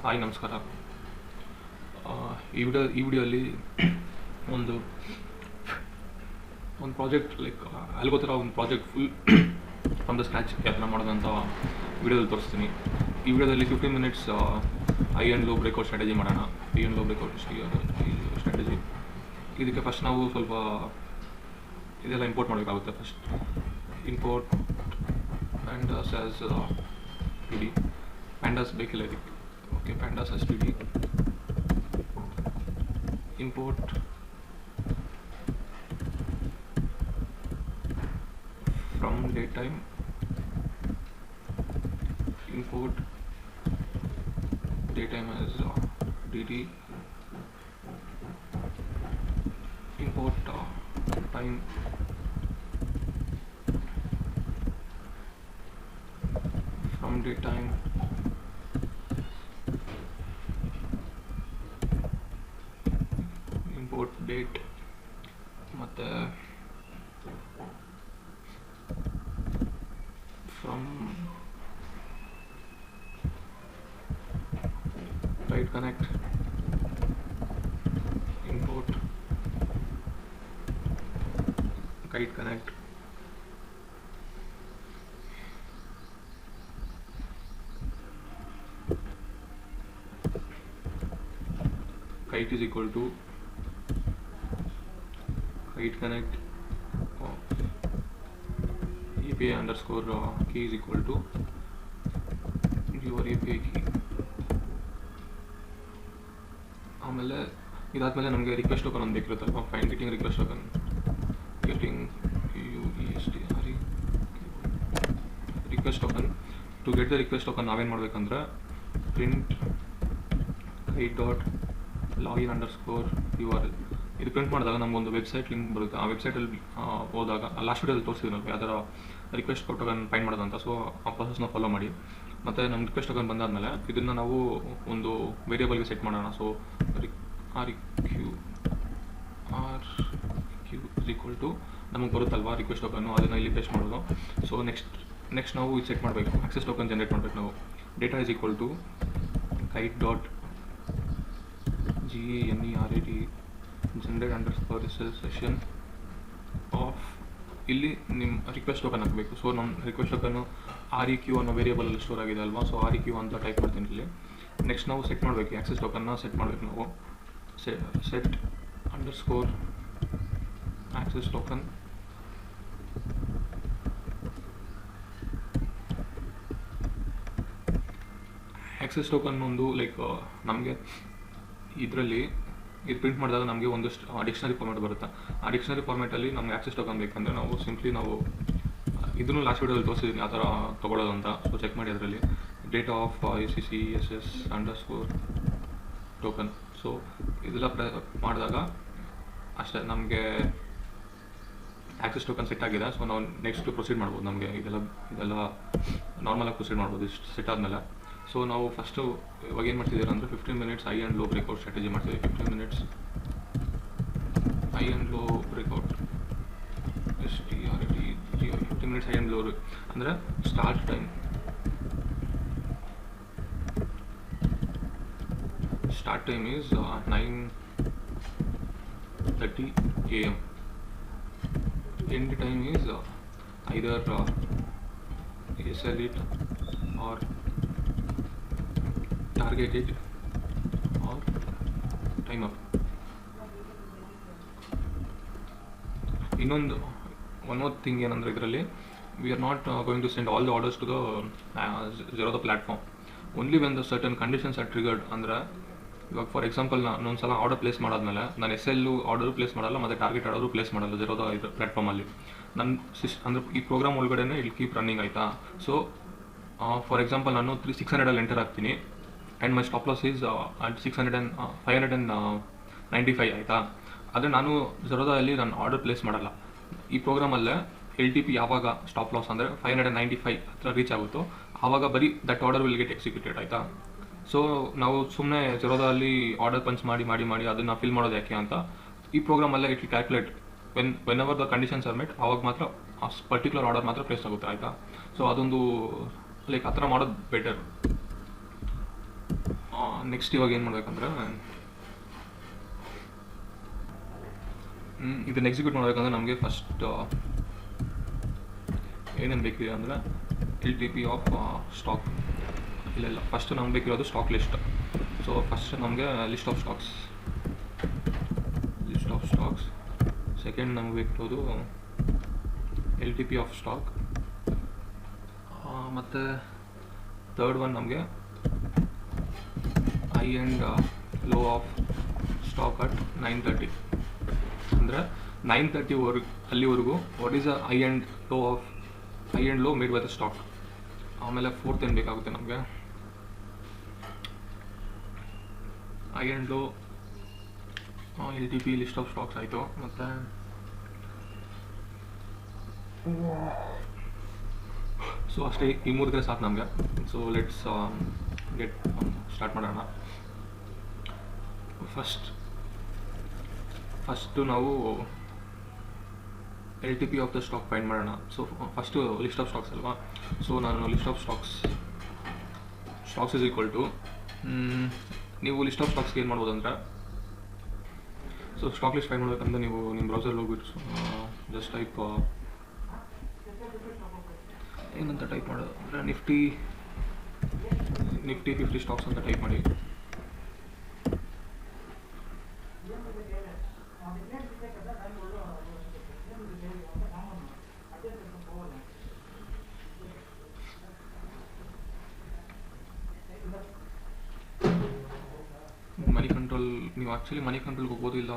Hi ನಮಸ್ಕಾರ. ಈ ವಿಡಿಯೋಲ್ಲಿ ಒಂದು ಪ್ರಾಜೆಕ್ಟ್ ಅಲ್ಗೋ ಥರ ಒಂದು project full from the scratch ಯಾವ ಥರ ಮಾಡೋದಂತ ವಿಡಿಯೋದಲ್ಲಿ ತೋರಿಸ್ತೀನಿ. ಈ ವಿಡಿಯೋದಲ್ಲಿ 15 minutes high and low breakout strategy ಮಾಡೋಣ. High and low breakout strategy ಇದಕ್ಕೆ ಫಸ್ಟ್ ನಾವು ಸ್ವಲ್ಪ ಇದೆಲ್ಲ ಇಂಪೋರ್ಟ್ ಮಾಡಬೇಕಾಗುತ್ತೆ. First import pandas as pd. Pandas ಬೇಕಿಲ್ಲ ಇದಕ್ಕೆ. Okay, pandas as pd. Import from datetime. import daytime as dd. import time from daytime. import date ಮತ್ತೆ from kite connect. import kite connect. kite is equal to kite connect of API underscore key is equal to your API key. ಆಮೇಲೆ ಇದಾದಮೇಲೆ ನಮಗೆ request token ಒಂದು ಬೇಕಿರುತ್ತಲ್ವ. Fine getting request token. Getting request token. To get the request token ನಾವೇನು ಮಾಡಬೇಕಂದ್ರೆ print Kite dot login underscore URL. ಇದು print ಮಾಡಿದಾಗ ನಮಗೊಂದು ವೆಬ್ಸೈಟ್ ಲಿಂಕ್ ಬರುತ್ತೆ. ಆ ವೆಬ್ಸೈಟಲ್ಲಿ ಹೋದಾಗ ಲಾಸ್ಟ್ ವಿಡಿಯೋದಲ್ಲಿ ತೋರಿಸಿದ್ವಿ ನಾವು ಯಾವ ಥರ ರಿಕ್ವೆಸ್ಟ್ ಟೋಕನ್ ಫೈಂಡ್ ಮಾಡೋದಂತ. ಸೊ ಆ ಪ್ರೊಸೆಸ್ನ ಫಾಲೋ ಮಾಡಿ. ಮತ್ತು ನಮ್ಮ ರಿಕ್ವೆಸ್ಟ್ ಟೋಕನ್ ಬಂದಾದಮೇಲೆ ಇದನ್ನು ನಾವು ಒಂದು ವೇರಿಯೇಬಲ್ಗೆ ಸೆಟ್ ಮಾಡೋಣ. So REQ is equal to ನಮಗೆ ಬರುತ್ತಲ್ವಾ ರಿಕ್ವೆಸ್ಟ್ ಟೋಕನ್ನು, ಅದನ್ನು ಇಲ್ಲಿ ಪೇಸ್ಟ್ ಮಾಡೋದು. ಸೊ ನೆಕ್ಸ್ಟ್ ನಾವು ಇದು ಸೆಟ್ ಮಾಡಬೇಕು. ಆಕ್ಸೆಸ್ ಟೋಕನ್ ಜನರೇಟ್ ಮಾಡಬೇಕು ನಾವು. Data is equal to kite dot GENERAT generate underscore session of. ಇಲ್ಲಿ ನಿಮ್ಮ ರಿಕ್ವೆಸ್ಟ್ ಟೋಕನ್ ಹಾಕಬೇಕು. ಸೊ ನಮ್ಮ ರಿಕ್ವೆಸ್ಟ್ ಟೋಕನ್ನು REQ ಅನ್ನೋ ವೇರಿಯೇಬಲಲ್ಲಿ ಸ್ಟೋರ್ ಆಗಿದೆ ಅಲ್ವಾ. ಸೊ REQ ಅಂತ ಟೈಪ್ ಮಾಡ್ತೀನಿ ಇಲ್ಲಿ. ನೆಕ್ಸ್ಟ್ ನಾವು ಸೆಟ್ ಮಾಡಬೇಕು, ಆಕ್ಸೆಸ್ ಟೋಕನ್ನ ಸೆಟ್ ಮಾಡಬೇಕು ನಾವು. Set underscore access token. Access token ಒಂದು ನಮಗೆ ಇದರಲ್ಲಿ ಇದು ಪ್ರಿಂಟ್ ಮಾಡಿದಾಗ ನಮಗೆ ಒಂದಷ್ಟು ಡಿಕ್ಷನರಿ ಫಾರ್ಮ್ಯಾಟ್ ಬರುತ್ತೆ. ಆ ಡಿಕ್ಷನರಿ ಫಾರ್ಮ್ಯಾಟಲ್ಲಿ ನಮಗೆ ಆಕ್ಸೆಸ್ ಟೋಕನ್ ಬೇಕಂದರೆ ನಾವು ಸಿಂಪ್ಲಿ ನಾವು ಇದನ್ನು ಲಾಸ್ಟ್ ವಿಡಿಯೋದಲ್ಲಿ ತೋರಿಸಿದ್ದೀನಿ ಯಾವ ಥರ ತೊಗೊಳ್ಳೋದು ಅಂತ. ಸೊ ಚೆಕ್ ಮಾಡಿ ಅದರಲ್ಲಿ data of ACCSS underscore token. So ಇದೆಲ್ಲ ಮಾಡಿದಾಗ ಅಷ್ಟೇ ನಮಗೆ ಆಕ್ಸೆಸ್ ಟೋಕನ್ ಸೆಟ್ ಆಗಿದೆ. ಸೊ ನಾವು ನೆಕ್ಸ್ಟ್ ಪ್ರೊಸೀಡ್ ಮಾಡ್ಬೋದು. ನಮಗೆ ಇದೆಲ್ಲ ನಾರ್ಮಲಾಗಿ ಪ್ರೊಸೀಡ್ ಮಾಡ್ಬೋದು ಇಷ್ಟು ಸೆಟ್ ಆದಮೇಲೆ. ಸೊ ನಾವು ಫಸ್ಟು ಇವಾಗ ಏನು ಮಾಡ್ತಿದ್ದೀರ ಅಂದರೆ 15 minutes high and low breakout strategy ಮಾಡ್ತೀವಿ. 15 minutes high and low breakout. 15 minutes high and low ಅಂದರೆ start time is 9:30 AM. end time is either SL it or target it or time up. ಇನ್ನೊಂದು one more thing ಏನಂದರೆ ಇದರಲ್ಲಿ we are not going to send all the orders to the Zerodha platform. only when the certain conditions are triggered. ಅಂದರೆ ಇವಾಗ for example ನಾನೊಂದು ಸಲ order place ಮಾಡಾದ್ಮೇಲೆ ನಾನು SL order place ಮಾಡಲ್ಲ ಮತ್ತು ಟಾರ್ಗೆಟ್ ಆರ್ಡರು ಪ್ಲೇಸ್ ಮಾಡಲ್ಲ Zerodha ಇದು ಪ್ಲ್ಯಾಟ್ಫಾರ್ಮಲ್ಲಿ. ನನ್ನ ಅಂದರೆ ಈ ಪ್ರೋಗ್ರಾಮ್ ಒಳಗಡೆ ಇಲ್ಲಿ ಕೀಪ್ ರನ್ನಿಂಗ್ ಆಯಿತಾ. ಸೊ ಫಾರ್ ಎಕ್ಸಾಂಪಲ್ ನಾನು 600 ಎಂಟರ್ ಆಗ್ತೀನಿ and my stop loss is 595 ಆಯಿತಾ. ಆದರೆ ನಾನು Zerodhaದಲ್ಲಿ ನಾನು ಆರ್ಡರ್ ಪ್ಲೇಸ್ ಮಾಡಲ್ಲ. ಈ ಪ್ರೋಗ್ರಾಮಲ್ಲೇ LTP ಯಾವಾಗ ಸ್ಟಾಪ್ ಲಾಸ್ ಅಂದರೆ 595 ಹತ್ರ ರೀಚ್ ಆಗುತ್ತೋ ಆವಾಗ ಬರೀ that order will get executed ಆಯಿತಾ. ಸೊ ನಾವು ಸುಮ್ಮನೆ Zerodhaದಲ್ಲಿ ಆರ್ಡರ್ ಪಂಚ್ ಮಾಡಿ ಅದನ್ನು ಫಿಲ್ ಮಾಡೋದು ಯಾಕೆ ಅಂತ ಈ ಪ್ರೋಗ್ರಾಮಲ್ಲೇ it will calculate whenever the conditions are met ಆವಾಗ ಮಾತ್ರ ಆ ಪರ್ಟಿಕ್ಯುಲರ್ ಆರ್ಡರ್ ಮಾತ್ರ ಪ್ಲೇಸ್ ಆಗುತ್ತೆ ಆಯಿತಾ. ಸೊ ಅದೊಂದು ಲೈಕ್ ಆ ಥರ ಮಾಡೋದು ಬೆಟರ್. ನೆಕ್ಸ್ಟ್ ಇವಾಗ ಏನು ಮಾಡಬೇಕಂದ್ರೆ ಇದನ್ನು ಎಕ್ಸಿಕ್ಯೂಟ್ ಮಾಡಬೇಕಂದ್ರೆ ನಮಗೆ ಫಸ್ಟ್ ಏನೇನು ಬೇಕಿದೆ ಅಂದರೆ LTP ಆಫ್ ಸ್ಟಾಕ್ ಇಲ್ಲ ಫಸ್ಟ್ ನಮ್ಗೆ ಬೇಕಿರೋದು ಸ್ಟಾಕ್ ಲಿಸ್ಟ್. ಸೊ ಫಸ್ಟ್ ನಮಗೆ ಲಿಸ್ಟ್ ಆಫ್ ಸ್ಟಾಕ್ಸ್. ಸೆಕೆಂಡ್ ನಮಗೆ ಬೇಕಿರೋದು LTP ಆಫ್ ಸ್ಟಾಕ್. ಮತ್ತು ಥರ್ಡ್ ಒನ್ ನಮಗೆ high and low of stock at 9:30. ಅಂದರೆ 9:30 ಅಲ್ಲಿವರೆಗೂ what is high and low made by the stock. ಆಮೇಲೆ fourth ಏನು ಬೇಕಾಗುತ್ತೆ ನಮಗೆ high and low LTP list of stocks ಆಯಿತು. ಮತ್ತು ಸೊ ಅಷ್ಟೇ, ಈ ಮೂರಿದ್ರೆ ಸಾಕು ನಮಗೆ. ಸೊ ಲೆಟ್ಸ್ ಗೆಟ್ ಸ್ಟಾರ್ಟ್ ಮಾಡೋಣ. ಫಸ್ಟು ನಾವು LTP of the stock find ಮಾಡೋಣ. So first list of stocks ಅಲ್ವಾ. ಸೊ ನಾನು list of stocks is equal to ನೀವು ಲಿಸ್ಟ್ ಆಫ್ ಸ್ಟಾಕ್ಸ್ಗೆ ಏನು ಮಾಡ್ಬೋದು ಅಂದರೆ, ಸೊ ಸ್ಟಾಕ್ ಲಿಸ್ಟ್ ಫೈಂಡ್ ಮಾಡಬೇಕಂದ್ರೆ ನೀವು ನಿಮ್ಮ ಬ್ರೌಸರ್ಗೆ ಹೋಗ್ಬಿಟ್ಟು ಜಸ್ಟ್ ಏನಂತ ಟೈಪ್ ಮಾಡೋದು ಅಂದರೆ ನಿಫ್ಟಿ 50 ಸ್ಟಾಕ್ಸ್ ಅಂತ ಟೈಪ್ ಮಾಡಿ. ಮನಿ ಕಂಟ್ರೋಲ್, ನೀವು ಆ್ಯಕ್ಚುಲಿ ಮನಿ ಕಂಟ್ರೋಲ್ಗೆ ಹೋಗ್ಬೋದು, ಇಲ್ಲ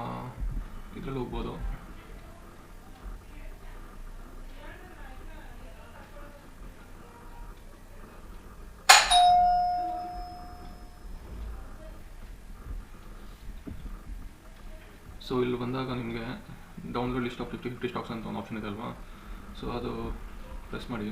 ಇದರಲ್ಲಿ ಹೋಗ್ಬೋದು. ಸೊ ಇಲ್ಲಿ ಬಂದಾಗ ನಿಮಗೆ ಡೌನ್ಲೋಡ್ ಲಿಸ್ಟ್ ಆಫ್ 50 ಸ್ಟಾಕ್ಸ್ ಅಂತ ಒಂದು ಆಪ್ಷನ್ ಇದೆ ಅಲ್ವಾ. ಸೊ ಅದು ಪ್ರೆಸ್ ಮಾಡಿ.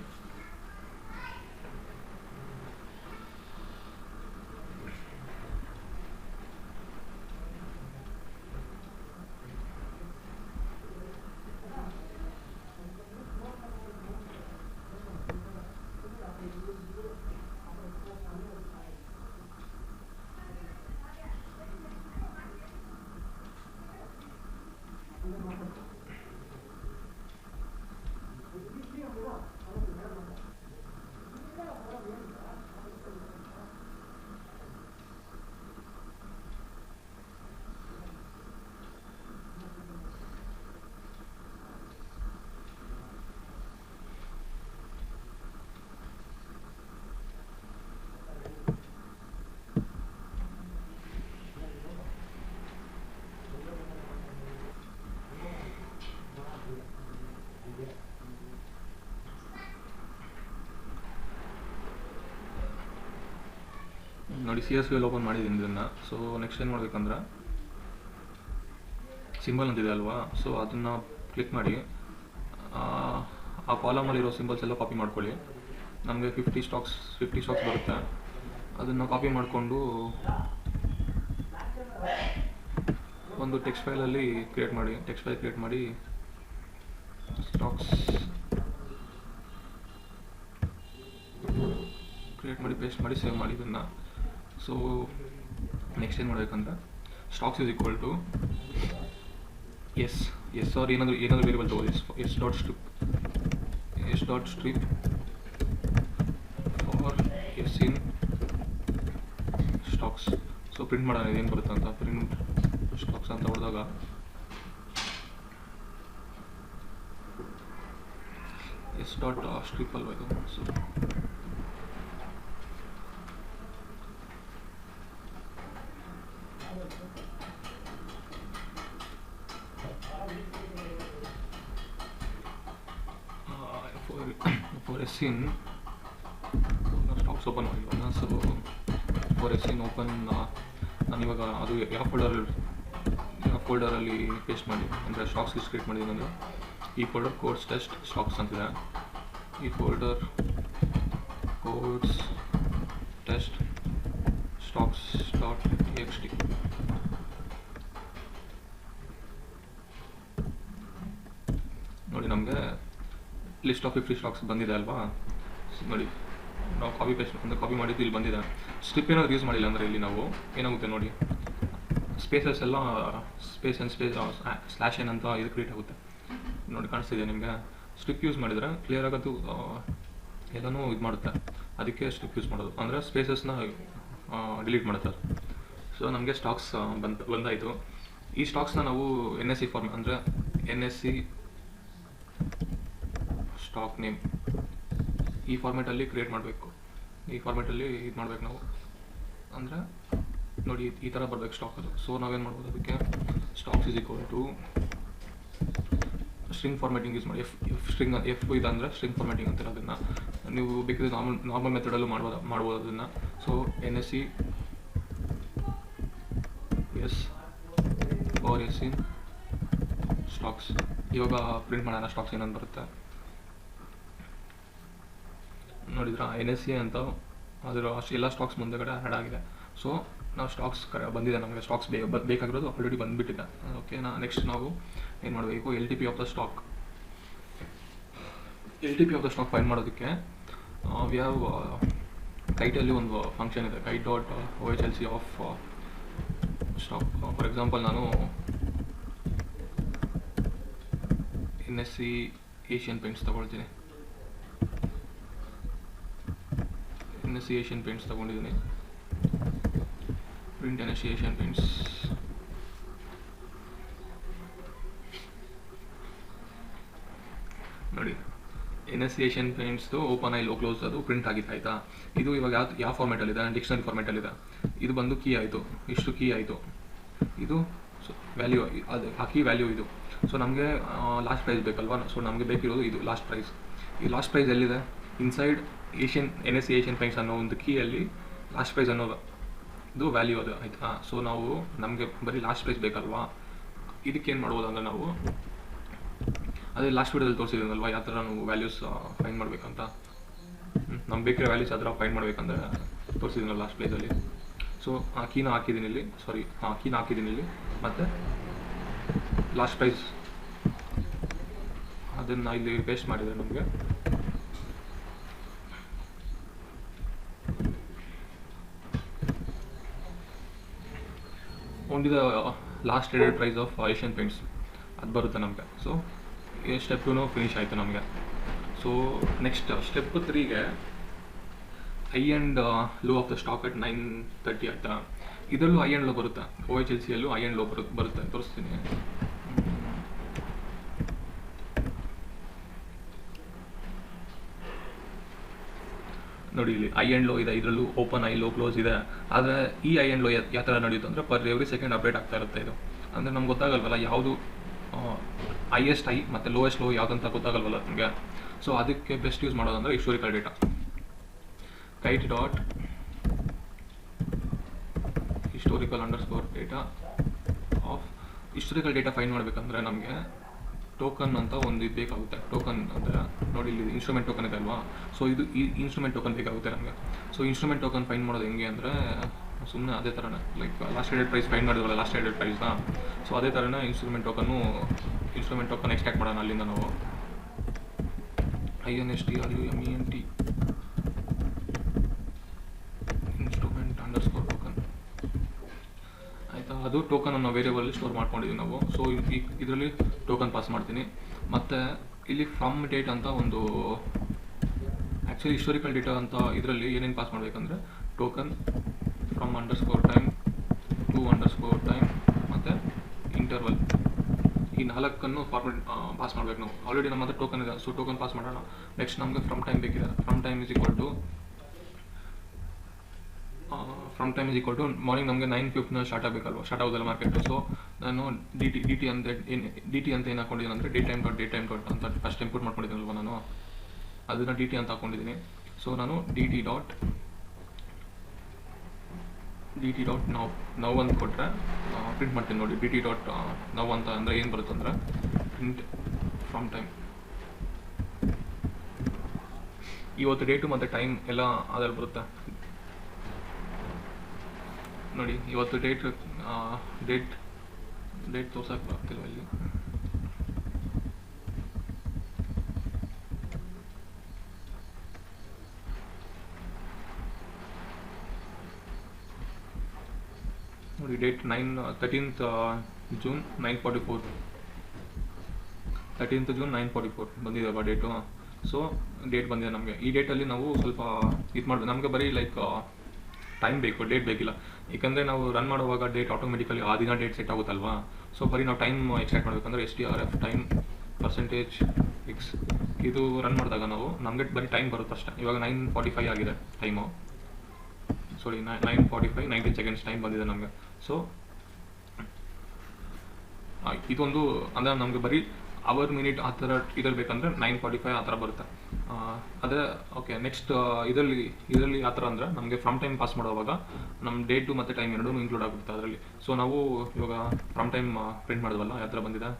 ನೋಡಿ CSV ಓಪನ್ ಮಾಡಿದ್ದೀನಿ ಇದನ್ನು. ಸೊ ನೆಕ್ಸ್ಟ್ ಏನು ಮಾಡಬೇಕಂದ್ರೆ ಸಿಂಬಲ್ ಅಂತಿದೆ ಅಲ್ವಾ. ಸೊ ಅದನ್ನು ಕ್ಲಿಕ್ ಮಾಡಿ ಆ ಕಾಲಮಲ್ಲಿರೋ ಸಿಂಬಲ್ಸ್ ಎಲ್ಲ ಕಾಪಿ ಮಾಡ್ಕೊಳ್ಳಿ. ನಮಗೆ 50 ಸ್ಟಾಕ್ಸ್ ಬರುತ್ತೆ. ಅದನ್ನು ಕಾಪಿ ಮಾಡಿಕೊಂಡು ಒಂದು ಟೆಕ್ಸ್ಟ್ ಫೈಲಲ್ಲಿ ಕ್ರಿಯೇಟ್ ಮಾಡಿ ಸ್ಟಾಕ್ಸ್ ಕ್ರಿಯೇಟ್ ಮಾಡಿ ಪೇಸ್ಟ್ ಮಾಡಿ ಸೇವ್ ಮಾಡಿ ಇದನ್ನು. ಸೊ ನೆಕ್ಸ್ಟ್ ಏನು ಮಾಡಬೇಕಂದ್ರೆ stocks is equal to S or ಏನಾದರೂ ವೇರಿಯಬಲ್ ತಗೋದಿ. S dot strip for S in stocks. So print ಮಾಡೋಣ ಏನು ಬರುತ್ತೆ ಅಂತ. ಪ್ರಿಂಟ್ ಸ್ಟಾಕ್ಸ್ ಅಂತ ಹೊಡೆದಾಗ ಎಸ್ ಡಾಟ್ ಸ್ಟ್ರಿಪ್ ಅಲ್ವಾ ಇದು. So for S in stocks open ಮಾಡಿಲ್ವಲ್ಲ. So for S in open ನಾನಿವಾಗ ಅದು ಯಾವ ಫೋಲ್ಡರಲ್ಲಿ ಪೇಸ್ಟ್ ಮಾಡಿ ಅಂದರೆ ಸ್ಟಾಕ್ಸ್ ಲಿಸ್ಟ್ ಕ್ರಿಯೇಟ್ ಮಾಡಿದ್ದೀನಿ ಅಂದರೆ ಈ ಫೋಲ್ಡರ್ ಕೋಡ್ಸ್ ಟೆಸ್ಟ್ ಸ್ಟಾಕ್ಸ್ ಅಂತಿದೆ. ಈ folder codes test stocks dot txt. ನೋಡಿ ನಮಗೆ ಲಿಸ್ಟ್ ಆಫ್ 50 ಸ್ಟಾಕ್ಸ್ ಬಂದಿದೆ ಅಲ್ವಾ. ನೋಡಿ ನಾವು ಕಾಪಿ ಪೇಸ್ಟ್ ಅಂದರೆ ಕಾಪಿ ಮಾಡಿದ್ದು ಇಲ್ಲಿ ಬಂದಿದೆ. ಸ್ಟ್ರಿಪ್ ಏನಾದ್ರು ಯೂಸ್ ಮಾಡಿಲ್ಲ ಅಂದರೆ ಇಲ್ಲಿ ನಾವು ಏನಾಗುತ್ತೆ ನೋಡಿ, ಸ್ಪೇಸಸ್ ಎಲ್ಲ ಸ್ಪೇಸ್ ಆ್ಯಂಡ್ ಸ್ಪೇಸ್ ಸ್ಲ್ಯಾಶ್ ಏನ್ ಅಂತ ಇದು ಕ್ರಿಯೇಟ್ ಆಗುತ್ತೆ ನೋಡಿ, ಕಾಣಿಸ್ತಿದೆ ನಿಮಗೆ. ಸ್ಟ್ರಿಪ್ ಯೂಸ್ ಮಾಡಿದರೆ ಕ್ಲಿಯರಾಗಿ ಅದು ಎಲ್ಲನೂ ಇದು ಮಾಡುತ್ತೆ, ಅದಕ್ಕೆ ಸ್ಟ್ರಿಪ್ ಯೂಸ್ ಮಾಡೋದು, ಅಂದರೆ ಸ್ಪೇಸಸ್ನ ಡಿಲೀಟ್ ಮಾಡುತ್ತೆ. ಸೊ ನಮಗೆ ಸ್ಟಾಕ್ಸ್ ಬಂದಾಯಿತು. ಈ ಸ್ಟಾಕ್ಸ್ನ ನಾವು NSE ಫಾರ್ಮ್ ಅಂದರೆ NSE ಸ್ಟಾಕ್ ನೇಮ್ ಈ ಫಾರ್ಮೇಟಲ್ಲಿ ಕ್ರಿಯೇಟ್ ಮಾಡಬೇಕು. ಈ ಫಾರ್ಮೇಟಲ್ಲಿ ಇದು ಮಾಡಬೇಕು ನಾವು, ಅಂದರೆ ನೋಡಿ ಈ ಥರ ಬರಬೇಕು ಸ್ಟಾಕ್ ಅದು. ಸೊ ನಾವೇನು ಮಾಡ್ಬೋದು, ಅದಕ್ಕೆ stocks is equal to string formatting use ಮಾಡಿ. ಸ್ಟ್ರಿಂಗ್ ಇದೆ ಅಂದರೆ ಸ್ಟ್ರಿಂಗ್ ಫಾರ್ಮ್ಯಾಟಿಂಗ್ ಅಂತಾರೆ. ಅದನ್ನು ನೀವು ಬೇಕಿದ್ರೆ ನಾರ್ಮಲ್ ಮೆಥಡಲ್ಲೂ ಮಾಡ್ಬೋದು ಅದನ್ನು. So NSE or S in stocks. ಇವಾಗ ಪ್ರಿಂಟ್ ಮಾಡೋಣ ಸ್ಟಾಕ್ಸ್ ಏನಂತ ಬರುತ್ತೆ ನೋಡಿದ್ರ, NSE ಅಂತ ಅದರ ಎಲ್ಲ ಸ್ಟಾಕ್ಸ್ ಮುಂದೆಗಡೆ ಆ್ಯಡ್ ಆಗಿದೆ. ಸೊ ನಾವು ಸ್ಟಾಕ್ಸ್ ಬಂದಿದೆ, ನಮಗೆ ಸ್ಟಾಕ್ಸ್ ಬೇಕಾಗಿರೋದು ಆಲ್ರೆಡಿ ಬಂದುಬಿಟ್ಟಿದೆ. ಓಕೆನಾ, ನೆಕ್ಸ್ಟ್ ನಾವು ಏನು ಮಾಡಬೇಕು, LTP of the stock. LTP of the stock find ಮಾಡೋದಕ್ಕೆ ವಿ ಹ್ಯಾವ್ ಕೈಟಲ್ಲಿ ಒಂದು ಫಂಕ್ಷನ್ ಇದೆ, kite.ohlc of stock. For example ನಾನು NSE ಏಷ್ಯನ್ ಪೇಂಟ್ಸ್ ತಗೊಳ್ತೀನಿ. NSE ಏಷ್ಯನ್ ಪೇಂಟ್ಸ್ ತಗೊಂಡಿದ್ದೀನಿ. Print NSE Asian Paints. ನೋಡಿ NSE ಏಷ್ಯನ್ ಪೇಂಟ್ಸ್ದು ಓಪನ್ ಐ ಲೋ ಕ್ಲೋಸ್ ಅದು ಪ್ರಿಂಟ್ ಆಗಿತ್ತು ಆಯಿತಾ. ಇದು ಇವಾಗ ಯಾವ ಫಾರ್ಮೇಟಲ್ಲಿದೆ, ಡಿಕ್ಷನರಿ ಫಾರ್ಮೇಟಲ್ಲಿದೆ. ಇದು ಬಂದು ಕೀ ಆಯಿತು, ಇಷ್ಟು ಕೀ ಆಯಿತು. ಇದು ವ್ಯಾಲ್ಯೂ, ಅದು ಆ ಕೀ ವ್ಯಾಲ್ಯೂ ಇದು. ಸೊ ನಮಗೆ ಲಾಸ್ಟ್ ಪ್ರೈಸ್ ಬೇಕಲ್ವಾ, ಸೊ ನಮಗೆ ಬೇಕಿರೋದು ಇದು ಲಾಸ್ಟ್ ಪ್ರೈಸ್. ಈ ಲಾಸ್ಟ್ ಪ್ರೈಸ್ ಎಲ್ಲಿದೆ, ಇನ್ಸೈಡ್ NSE ಏಷ್ಯನ್ ಪೇಂಟ್ಸ್ ಅನ್ನೋ ಒಂದು ಕೀಯಲ್ಲಿ ಲಾಸ್ಟ್ ಪ್ರೈಸ್ ಅನ್ನೋ ಇದು ವ್ಯಾಲ್ಯೂ ಅದು ಆಯಿತಾ. ಸೊ ನಾವು ನಮಗೆ ಬರೀ ಲಾಸ್ಟ್ ಪ್ರೈಸ್ ಬೇಕಲ್ವಾ, ಇದಕ್ಕೇನು ಮಾಡ್ಬೋದು ಅಂದರೆ ನಾವು ಅದೇ ಲಾಸ್ಟ್ ವೀಡಿಯೋದಲ್ಲಿ ತೋರಿಸಿದ್ದೀನಲ್ವ ಯಾವ ಥರ ನಾವು ವ್ಯಾಲ್ಯೂಸ್ ಫೈಂಡ್ ಮಾಡಬೇಕಂತ. ನಮ್ಗೆ ಬೇಕಿರೋ ವ್ಯಾಲ್ಯೂಸ್ ಆ ಥರ ಫೈಂಡ್ ಮಾಡಬೇಕಂದ್ರೆ ತೋರಿಸಿದ್ದೀನಲ್ಲ ಲಾಸ್ಟ್ ಪ್ಲೇಸಲ್ಲಿ. ಸೊ ಆ ಕೀನ ಹಾಕಿದ್ದೀನಿ ಇಲ್ಲಿ, ಕೀನ ಹಾಕಿದ್ದೀನಿ ಇಲ್ಲಿ, ಮತ್ತು ಲಾಸ್ಟ್ ಪ್ರೈಸ್ ಅದನ್ನು ಇಲ್ಲಿ ಪೇಸ್ಟ್ ಮಾಡಿದರೆ ನಮಗೆ only the last traded price of Asian Paints ಅದು ಬರುತ್ತೆ ನಮಗೆ. ಸೊ ಸ್ಟೆಪ್ 2 ಫಿನಿಶ್ ಆಯಿತು ನಮಗೆ. ಸೊ ನೆಕ್ಸ್ಟ್ ಸ್ಟೆಪ್ 3ಗೆ high and low of the stock at 9:30 ಆಯಿತಾ. ಇದರಲ್ಲೂ ಐ ಆ್ಯಂಡ್ ಲೋ ಬರುತ್ತೆ, OHLCಯಲ್ಲೂ ಐ ಆ್ಯಂಡ್ ಲೋ ಬರುತ್ತೆ, ತೋರಿಸ್ತೀನಿ. ನೋಡಿ ಇಲ್ಲಿ ಐ ಆ್ಯಂಡ್ ಲೋ ಇದೆ, ಇದರಲ್ಲೂ ಓಪನ್ ಐ ಲೋ ಕ್ಲೋಸ್ ಇದೆ. ಆದರೆ ಈ ಐ ಆ್ಯಂಡ್ ಲೋ ಯಾವ ಥರ ನಡೆಯುತ್ತೆ ಅಂದರೆ ಪರ್ ಎವ್ರಿ ಸೆಕೆಂಡ್ ಅಪ್ಡೇಟ್ ಆಗ್ತಾ ಇರುತ್ತೆ. ಇದು ಅಂದರೆ ನಮ್ಗೆ ಗೊತ್ತಾಗಲ್ವಲ್ಲ ಯಾವುದು ಹೈಯೆಸ್ಟ್ ಐ ಮತ್ತು ಲೋಯೆಸ್ಟ್ ಲೋ ಯಾವುದಂತ ಗೊತ್ತಾಗಲ್ವಲ್ಲ ನಮಗೆ. ಸೊ ಅದಕ್ಕೆ ಬೆಸ್ಟ್ ಯೂಸ್ ಮಾಡೋದಂದರೆ historical data. kite.historical_data of historical data find ಮಾಡಬೇಕಂದ್ರೆ ನಮಗೆ ಟೋಕನ್ ಅಂತ ಒಂದು ಇದು ಬೇಕಾಗುತ್ತೆ. ಟೋಕನ್ ಅಂದರೆ ನೋಡಿ ಇಲ್ಲಿ ಇನ್ಸ್ಟ್ರೂಮೆಂಟ್ ಟೋಕನ್ ಇದೆ ಅಲ್ವಾ. ಸೊ ಇದು ಈ ಇನ್ಸ್ಟ್ರೂಮೆಂಟ್ ಟೋಕನ್ ಬೇಕಾಗುತ್ತೆ ನಮಗೆ. ಸೊ ಇನ್ಸ್ಟ್ರೂಮೆಂಟ್ ಟೋಕನ್ ಫೈಂಡ್ ಮಾಡೋದು ಹೆಂಗೆ ಅಂದರೆ ಸುಮ್ಮನೆ ಅದೇ ಥರನೇ like last traded price find ಮಾಡಿದ್ವಲ್ಲ ಲಾಸ್ಟ್ ಟ್ರೇಡೆಡ್ ಪ್ರೈಸ್ನ. ಸೊ ಅದೇ ಥರನೇ ಇನ್ಸ್ಟ್ರೂಮೆಂಟ್ ಟೋಕನ್ ಎಕ್ಸ್ಟ್ರಾಕ್ಟ್ ಮಾಡೋಣ ಅಲ್ಲಿಂದ ನಾವು. INSTRUMENT ಇನ್ಸ್ಟ್ರೂಮೆಂಟ್ ಅಂಡರ್ಸ್ಕೋರ್ ಟೋಕನ್ ಆಯಿತಾ. ಅದು ಟೋಕನ್ ಅನ್ನೋ ವೇರಿಯಬಲ್ ಸ್ಟೋರ್ ಮಾಡ್ಕೊಂಡಿದ್ದೀವಿ ನಾವು. ಸೊ ಇದರಲ್ಲಿ ಟೋಕನ್ ಪಾಸ್ ಮಾಡ್ತೀನಿ. ಮತ್ತು ಇಲ್ಲಿ ಫ್ರಮ್ ಡೇಟ್ ಅಂತ ಒಂದು ಆ್ಯಕ್ಚುಲಿ ಹಿಸ್ಟೋರಿಕಲ್ ಡೇಟಾ ಅಂತ ಇದರಲ್ಲಿ ಏನೇನು ಪಾಸ್ ಮಾಡಬೇಕಂದ್ರೆ token from _time to _time ಮತ್ತು ಇಂಟರ್ವಲ್, ಈ 4 ಫಾರ್ಮೆಟ್ ಪಾಸ್ ಮಾಡಬೇಕು ನಾವು. ಆಲ್ರೆಡಿ ನಮ್ಮ ಹತ್ರ ಟೋಕನ್ ಇದೆ, ಸೊ ಟೋಕನ್ ಪಾಸ್ ಮಾಡೋಣ. ನೆಕ್ಸ್ಟ್ ನಮಗೆ ಫ್ರಮ್ ಟೈಮ್ ಬೇಕಿದೆ. From time is equal to morning ನಮಗೆ 9:50 ಸ್ಟಾರ್ಟ್ ಆಗಬೇಕಲ್ವ, ಸ್ಟಾರ್ಟ್ ಆಗೋದಲ್ಲ ಮಾರ್ಕೆಟು. ಸೊ ನಾನು ಡಿ ಟಿ ಅಂತ ಏನು ಹಾಕೊಂಡಿದ್ದೀನಿ ಅಂದರೆ ಡೇ ಟೈಮ್ ಡಾಟ್ ಅಂತ ಫಸ್ಟ್ ಇಂಪೋರ್ಟ್ ಮಾಡ್ಕೊಂಡಿದ್ದೀನಲ್ವ ನಾನು, ಅದನ್ನು DT ಅಂತ ಹಾಕೊಂಡಿದ್ದೀನಿ. ಸೊ ನಾನು DT ಡಾಟ್ ನೌ ಅಂತ ಕೊಟ್ಟರೆ ಪ್ರಿಂಟ್ ಮಾಡ್ತೀನಿ ನೋಡಿ. DT ಡಾಟ್ ನೌ ಅಂತ ಅಂದರೆ ಏನು ಬರುತ್ತೆ ಅಂದರೆ ಪ್ರಿಂಟ್ ಫ್ರಮ್ ಟೈಮ್. ಇವತ್ತು ಡೇಟು ಮತ್ತು ಟೈಮ್ ಎಲ್ಲ ಅದ್ರಲ್ಲಿ ಬರುತ್ತೆ ನೋಡಿ. ಇವತ್ತು ಡೇಟ್ ತೋರ್ಸಕ್ಕೆ ಆಗ್ತಿಲ್ವ ಇಲ್ಲಿ. ನೋಡಿ date 13th June 9:44 13th June 9:44 ಬಂದಿದೆ ಡೇಟು. ಸೊ ಡೇಟ್ ಬಂದಿದೆ ನಮಗೆ. ಈ ಡೇಟಲ್ಲಿ ನಾವು ಸ್ವಲ್ಪ ಇದು ಮಾಡಿದೆ, ನಮಗೆ ಬರೀ ಲೈಕ್ ಟೈಮ್ ಬೇಕು, ಡೇಟ್ ಬೇಕಿಲ್ಲ. ಏಕೆಂದರೆ ನಾವು ರನ್ ಮಾಡುವಾಗ ಡೇಟ್ ಆಟೋಮೆಟಿಕಲಿ ಆ ದಿನ ಡೇಟ್ ಸೆಟ್ ಆಗುತ್ತಲ್ವಾ. ಸೊ ಬರೀ ನಾವು ಟೈಮ್ ಎಕ್ಸ್ಟ್ರಾಕ್ಟ್ ಮಾಡಬೇಕಂದ್ರೆ STRF ಟೈಮ್ %X ಇದು ರನ್ ಮಾಡಿದಾಗ ನಮಗೆ ಬರೀ ಟೈಮ್ ಬರುತ್ತೆ ಅಷ್ಟೇ. ಇವಾಗ 9:45 ಆಗಿದೆ ಟೈಮು, ಸಾರಿ 9:45 19 seconds ಟೈಮ್ ಬಂದಿದೆ ನಮಗೆ. ಸೊ ಇದೊಂದು ಅಂದರೆ ನಮಗೆ ಬರೀ ಅವರ್ ಮಿನಿಟ್ ಆ ಥರ ಇದರಲ್ಲಿ ಬೇಕಂದರೆ 9:45 ಆ ಥರ ಬರುತ್ತೆ. ಅದೇ ಓಕೆ. ನೆಕ್ಸ್ಟ್ ಇದರಲ್ಲಿ ಆ ಥರ ಅಂದರೆ ನಮಗೆ ಫ್ರಮ್ ಟೈಮ್ ಪಾಸ್ ಮಾಡುವಾಗ ನಮ್ಮ ಡೇಟು ಮತ್ತು ಟೈಮ್ ಎರಡೂ ಇನ್ಕ್ಲೂಡ್ ಆಗುತ್ತೆ ಅದರಲ್ಲಿ. ಸೊ ನಾವು ಇವಾಗ ಫ್ರಮ್ ಟೈಮ್ ಪ್ರಿಂಟ್ ಮಾಡಿದ್ವಲ್ಲ, ಯಾವ ಥರ ಬಂದಿದೆ,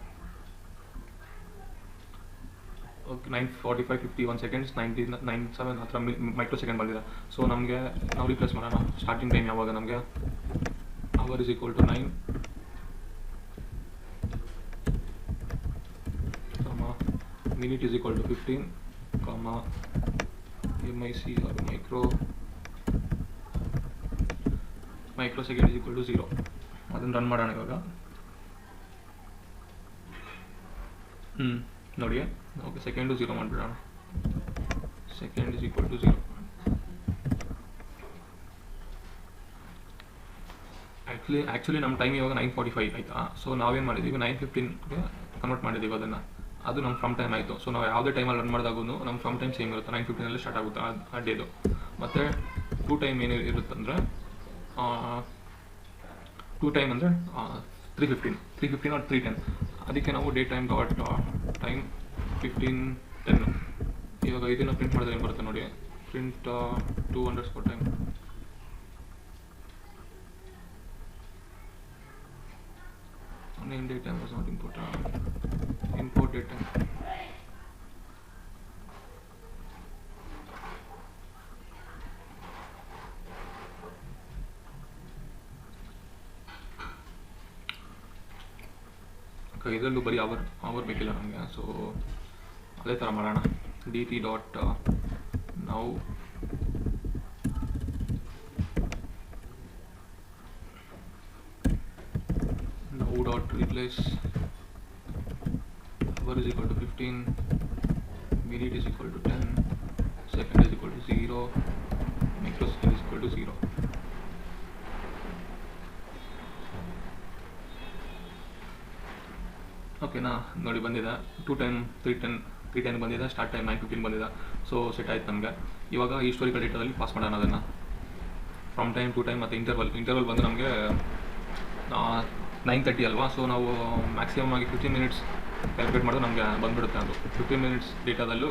ಓಕೆ 9:45 51 seconds 97 ಆ ಥರ ಮೈಕ್ರೋ ಸೆಕೆಂಡ್ ಬಂದಿದೆ. ಸೊ ನಮಗೆ ನಾವು ರಿಪ್ಲೇಸ್ ಮಾಡೋಣ. ಸ್ಟಾರ್ಟಿಂಗ್ ಟೈಮ್ ಯಾವಾಗ ನಮಗೆ hour is equal to 9, minute is equal to 15, MIC or microsecond is equal to 0. ಅದನ್ನು ರನ್ ಮಾಡೋಣ ಇವಾಗ. ನೋಡಿ ಓಕೆ, ಸೆಕೆಂಡು 0 ಮಾಡಿಬಿಡೋಣ. Second is equal to 0. Actually ನಮ್ಮ ಟೈಮ್ ಇವಾಗ 9:45 ಆಯಿತಾ. ಸೊ ನಾವೇನು ಮಾಡಿದ್ದೀವಿ 9:15ಗೆ ಕನ್ವರ್ಟ್ ಮಾಡಿದ್ದೀವಿ ಅದನ್ನು. ಅದು ನಮ್ಮ ಫ್ರಮ್ ಟೈಮ್ ಆಯಿತು. ಸೊ ನಾವು ಯಾವುದೇ ಟೈಮಲ್ಲಿ ರನ್ ಮಾಡಿದಾಗೂ ನಮ್ಮ ಫ್ರಮ್ ಟೈಮ್ ಸೇಮ್ ಇರುತ್ತೆ, 9:15 ಸ್ಟಾರ್ಟ್ ಆಗುತ್ತೆ ಆ ಡೇದು. ಮತ್ತು ಟೂ ಟೈಮ್ ಏನು ಇರುತ್ತಂದರೆ ಟೂ ಟೈಮ್ ಅಂದರೆ 3:15 or 3:10. ಅದಕ್ಕೆ ನಾವು ಡೇ ಟೈಮ್ ಟೈಮ್ 15:10. ಇವಾಗ ಇದನ್ನು ಪ್ರಿಂಟ್ ಮಾಡಿದ್ರೆ ಏನು ಬರುತ್ತೆ ನೋಡಿ, print 2_ time. Name date time was not important. Import date time. Okay, ಇದರಲ್ಲೂ ಬರೀ ಅವರ್ ಬೇಕಿಲ್ಲ ನಮಗೆ. ಸೊ ಅದೇ ಥರ ಮಾಡೋಣ. dt.now dot replace hour is equal to 15, minute is equal to 10, second is equal to 0, microsecond is equal to 0. ಓಕೆನಾ, ನೋಡಿ ಬಂದಿದೆ 2 ಟೈಮ್ 3:10 ಬಂದಿದೆ. ಸ್ಟಾರ್ಟ್ ಟೈಮ್ 9:15 ಬಂದಿದೆ. ಸೊ ಸೆಟ್ ಆಯ್ತು ನಮಗೆ. ಇವಾಗ ಹಿಸ್ಟೋರಿಕಲ್ ಡೇಟಾದಲ್ಲಿ ಪಾಸ್ ಮಾಡೋಣ ಅದನ್ನು. ಫ್ರಮ್ ಟೈಮ್, ಟು ಟೈಮ್ ಮತ್ತು ಇಂಟರ್ವಲ್ ಬಂದು ನಮಗೆ 9:30 ಅಲ್ವಾ. ಸೊ ನಾವು ಮ್ಯಾಕ್ಸಿಮಮ್ ಆಗಿ 15 ಮಿನಿಟ್ಸ್ ಕ್ಯಾಲ್ಕುಲೇಟ್ ಮಾಡಿದ್ರೆ ನಮಗೆ ಬಂದುಬಿಡುತ್ತೆ. ಅದು 15 ಮಿನಿಟ್ಸ್ ಡೇಟಾದಲ್ಲೂ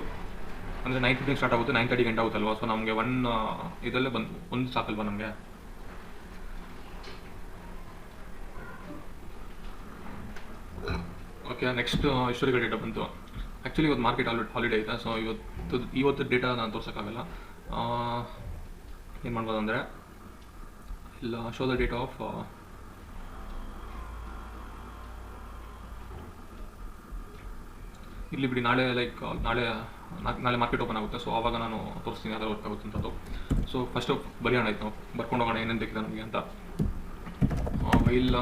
ಅಂದರೆ 9:15 ಸ್ಟಾರ್ಟ್ ಆಗುತ್ತೆ, 9:30 ಗಂಟೆ ಆಗುತ್ತಲ್ವಾ. ಸೊ ನಮಗೆ ಇದರಲ್ಲೇ ಒಂದು ಸಾಕಲ್ವಾ ನಮಗೆ. ಓಕೆ, ನೆಕ್ಸ್ಟ್ ಹಿಸ್ಟೋರಿಕಲ್ ಡೇಟಾ ಬಂತು. ಆ್ಯಕ್ಚುಲಿ ಇವತ್ತು ಮಾರ್ಕೆಟ್ ಹಾಲಿಡೇ ಐತೆ. ಸೊ ಇವತ್ತು ಡೇಟಾ ನಾನು ತೋರ್ಸೋಕ್ಕಾಗಲ್ಲ. ಏನು ಮಾಡ್ಬೋದು ಅಂದರೆ ಇಲ್ಲ, ಶೋ ದ ಡೇಟ್ ಆಫ್ ಇಲ್ಲಿ ಬಿಡಿ. ನಾಳೆ ನಾಳೆ ಮಾರ್ಕೆಟ್ ಓಪನ್ ಆಗುತ್ತೆ. ಸೊ ಆವಾಗ ನಾನು ತೋರಿಸ್ತೀನಿ ಅದರ ವರ್ಕ್ ಆಗುತ್ತೆ ಅಂತದ್ದು. ಸೊ ಫಸ್ಟು ಬರೆಯೋಣ ಆಯ್ತು, ನಾವು ಬರ್ಕೊಂಡು ಹೋಗೋಣ ಏನೇನು ಬೇಕಿದೆ ನಮಗೆ ಅಂತ. ಇಲ್ಲ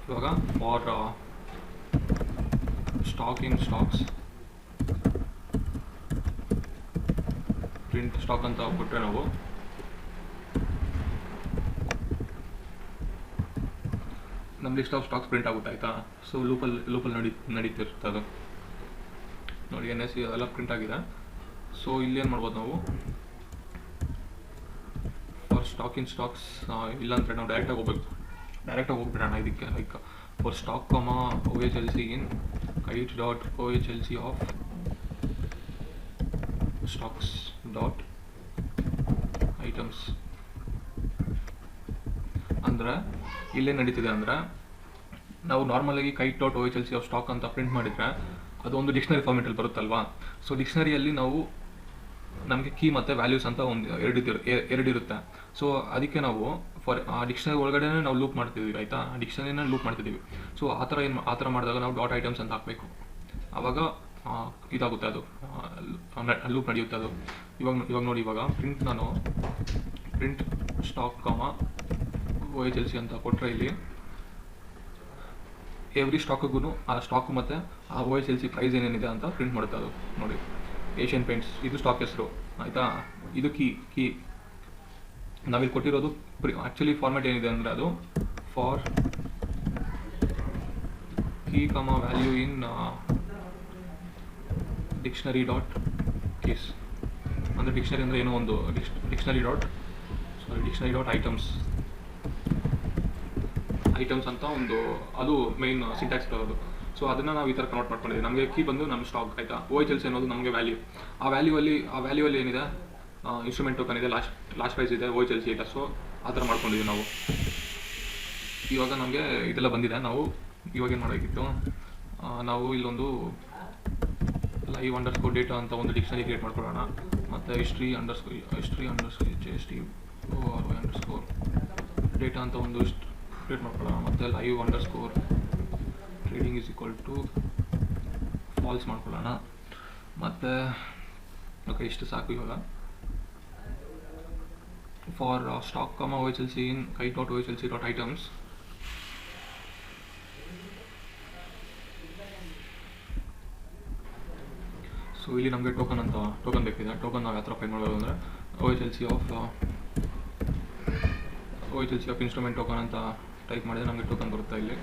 ಇವಾಗ ಫಾರ್ ಸ್ಟಾಕ್ಸ್ ಪ್ರಿಂಟ್ ಸ್ಟಾಕ್ ಅಂತ ಕೊಟ್ಟರೆ ನಾವು ನಮ್ಮ ಲಿಸ್ಟ್ ಆಫ್ ಸ್ಟಾಕ್ಸ್ ಪ್ರಿಂಟ್ ಆಗುತ್ತೆ ಆಯಿತಾ. ಸೊ ಲೂಪಲ್ಲಿ ನಡೀತಿರುತ್ತೆ ಅದು. ನೋಡಿ NSE ಅದೆಲ್ಲ ಪ್ರಿಂಟ್ ಆಗಿದೆ. ಸೊ ಇಲ್ಲೇನು ಮಾಡ್ಬೋದು ನಾವು, ಫಾರ್ ಸ್ಟಾಕ್ಸ್ ಇಲ್ಲಾಂದರೆ ನಾವು ಡೈರೆಕ್ಟಾಗಿ ಹೋಗ್ಬಿಡೋಣ ಇದಕ್ಕೆ. Like for stock OHLC in kite.ohlc of stocks dot items. ಅಂದರೆ ಇಲ್ಲೇ ನಡೀತಿದೆ ಅಂದರೆ ನಾವು ನಾರ್ಮಲಾಗಿ kite.ohlc ಆಫ್ ಸ್ಟಾಕ್ ಅಂತ ಪ್ರಿಂಟ್ ಮಾಡಿದರೆ ಅದು ಒಂದು ಡಿಕ್ಷನರಿ ಫಾರ್ಮೆಟಲ್ಲಿ ಬರುತ್ತಲ್ವಾ. ಸೊ ಡಿಕ್ಷನರಿಯಲ್ಲಿ ನಮಗೆ ಕೀ ಮತ್ತು ವ್ಯಾಲ್ಯೂಸ್ ಅಂತ ಒಂದು ಎರಡಿರುತ್ತೆ. ಸೊ ಅದಕ್ಕೆ ನಾವು ಆ ಡಿಕ್ಷನರಿ ಒಳಗಡೆ ನಾವು ಲೂಪ್ ಮಾಡ್ತಿದ್ದೀವಿ ಆಯಿತಾ, ಡಿಕ್ಷನರಿನ ಲೂಪ್ ಮಾಡ್ತಿದ್ದೀವಿ. ಸೊ ಆ ಥರ ಮಾಡಿದಾಗ ನಾವು ಡಾಟ್ ಐಟಮ್ಸ್ ಅಂತ ಹಾಕಬೇಕು. ಆವಾಗ ಇದಾಗುತ್ತೆ, ಅದು ಲೂಪ್ ನಡೆಯುತ್ತೆ ಅದು. ಇವಾಗ ನೋಡಿ, ಇವಾಗ ಪ್ರಿಂಟ್ ಸ್ಟಾಕ್ OHLC ಅಂತ ಕೊಟ್ಟರೆ ಇಲ್ಲಿ ಎವ್ರಿ ಸ್ಟಾಕಿಗೂ ಆ ಸ್ಟಾಕು ಮತ್ತು ಆ OHLC ಪ್ರೈಸ್ ಏನೇನಿದೆ ಅಂತ ಪ್ರಿಂಟ್ ಮಾಡುತ್ತೆ ಅದು. ನೋಡಿ, ಏಷ್ಯನ್ ಪೇಂಟ್ಸ್ ಇದು ಸ್ಟಾಕ್ ಹೆಸರು ಆಯಿತಾ. ಇದು ಕೀ ನಾವಿಲ್ಲಿ ಕೊಟ್ಟಿರೋದು ಆ್ಯಕ್ಚುಲಿ ಫಾರ್ಮ್ಯಾಟ್ ಏನಿದೆ ಅಂದರೆ ಅದು for key value in dictionary dot keys. ಅಂದರೆ ಡಿಕ್ಷನರಿ ಅಂದರೆ ಏನೋ ಒಂದು ಡಿಕ್ಷನರಿ ಡಾಟ್ ಐಟಮ್ಸ್ ಅಂತ ಒಂದು ಅದು ಮೇನ್ ಸಿಂಟ್ಯಾಕ್ಸ್ ಬರೋದು. ಸೊ ಅದನ್ನು ನಾವು ಈ ಥರ ಕನ್ವರ್ಟ್ ಮಾಡ್ಕೊಂಡಿದ್ದೀವಿ. ನಮಗೆ ಕೀ ಬಂದು ನಮ್ಮ ಸ್ಟಾಕ್ ಆಯಿತಾ. OHLC ಅನ್ನೋದು ನಮಗೆ ವ್ಯಾಲ್ಯೂ. ಆ ವ್ಯಾಲ್ಯೂವಲ್ಲಿ ಏನಿದೆ ಇನ್ಸ್ಟ್ರೂಮೆಂಟ್ ಟೋಕನ್ ಇದೆ, ಲಾಸ್ಟ್ ಪ್ರೈಸ್ ಇದೆ, OHLC ಇದೆ. ಸೊ ಆ ಥರ ಮಾಡ್ಕೊಂಡಿದ್ದೀವಿ ನಾವು. ಇವಾಗ ನಮಗೆ ಇದೆಲ್ಲ ಬಂದಿದೆ. ನಾವು ಇವಾಗ ಏನು ಮಾಡೋಕ್ಕಿತ್ತು, ನಾವು ಇಲ್ಲೊಂದು ಲೈವ್ ಅಂಡರ್ಸ್ಕೋರ್ ಡೇಟಾ ಅಂತ ಒಂದು ಡಿಕ್ಷನರಿ ಕ್ರಿಯೇಟ್ ಮಾಡ್ಕೊಳ್ಳೋಣ. ಮತ್ತು ಹಿಸ್ಟ್ರಿ ಅಂಡರ್ಸ್ಕೋರ್ ಡೇಟಾ ಅಂತ ಒಂದು ಕ್ರಿಯೇಟ್ ಮಾಡ್ಕೊಳ್ಳೋಣ. ಮತ್ತು live underscore trading is equal to false ಮಾಡ್ಕೊಳ್ಳೋಣ. ಮತ್ತು ಓಕೆ, ಇಷ್ಟು ಸಾಕು. ಇವಾಗ for stock OHLC in kite.OHLC.items so ಇಲ್ಲಿ ನಮಗೆ ಟೋಕನ್ ಬೇಕಿದೆ. ಟೋಕನ್ ನಾವು ಯಾವ ಥರ ಫೈಂಡ್ ಮಾಡೋದು ಅಂದರೆ OHLC ಆಫ್ ಇನ್ಸ್ಟ್ರೂಮೆಂಟ್ ಟೋಕನ್ ಅಂತ ಟೈಪ್ ಮಾಡಿದರೆ ನಮಗೆ ಟೋಕನ್ ಬರುತ್ತೆ ಇಲ್ಲಿ.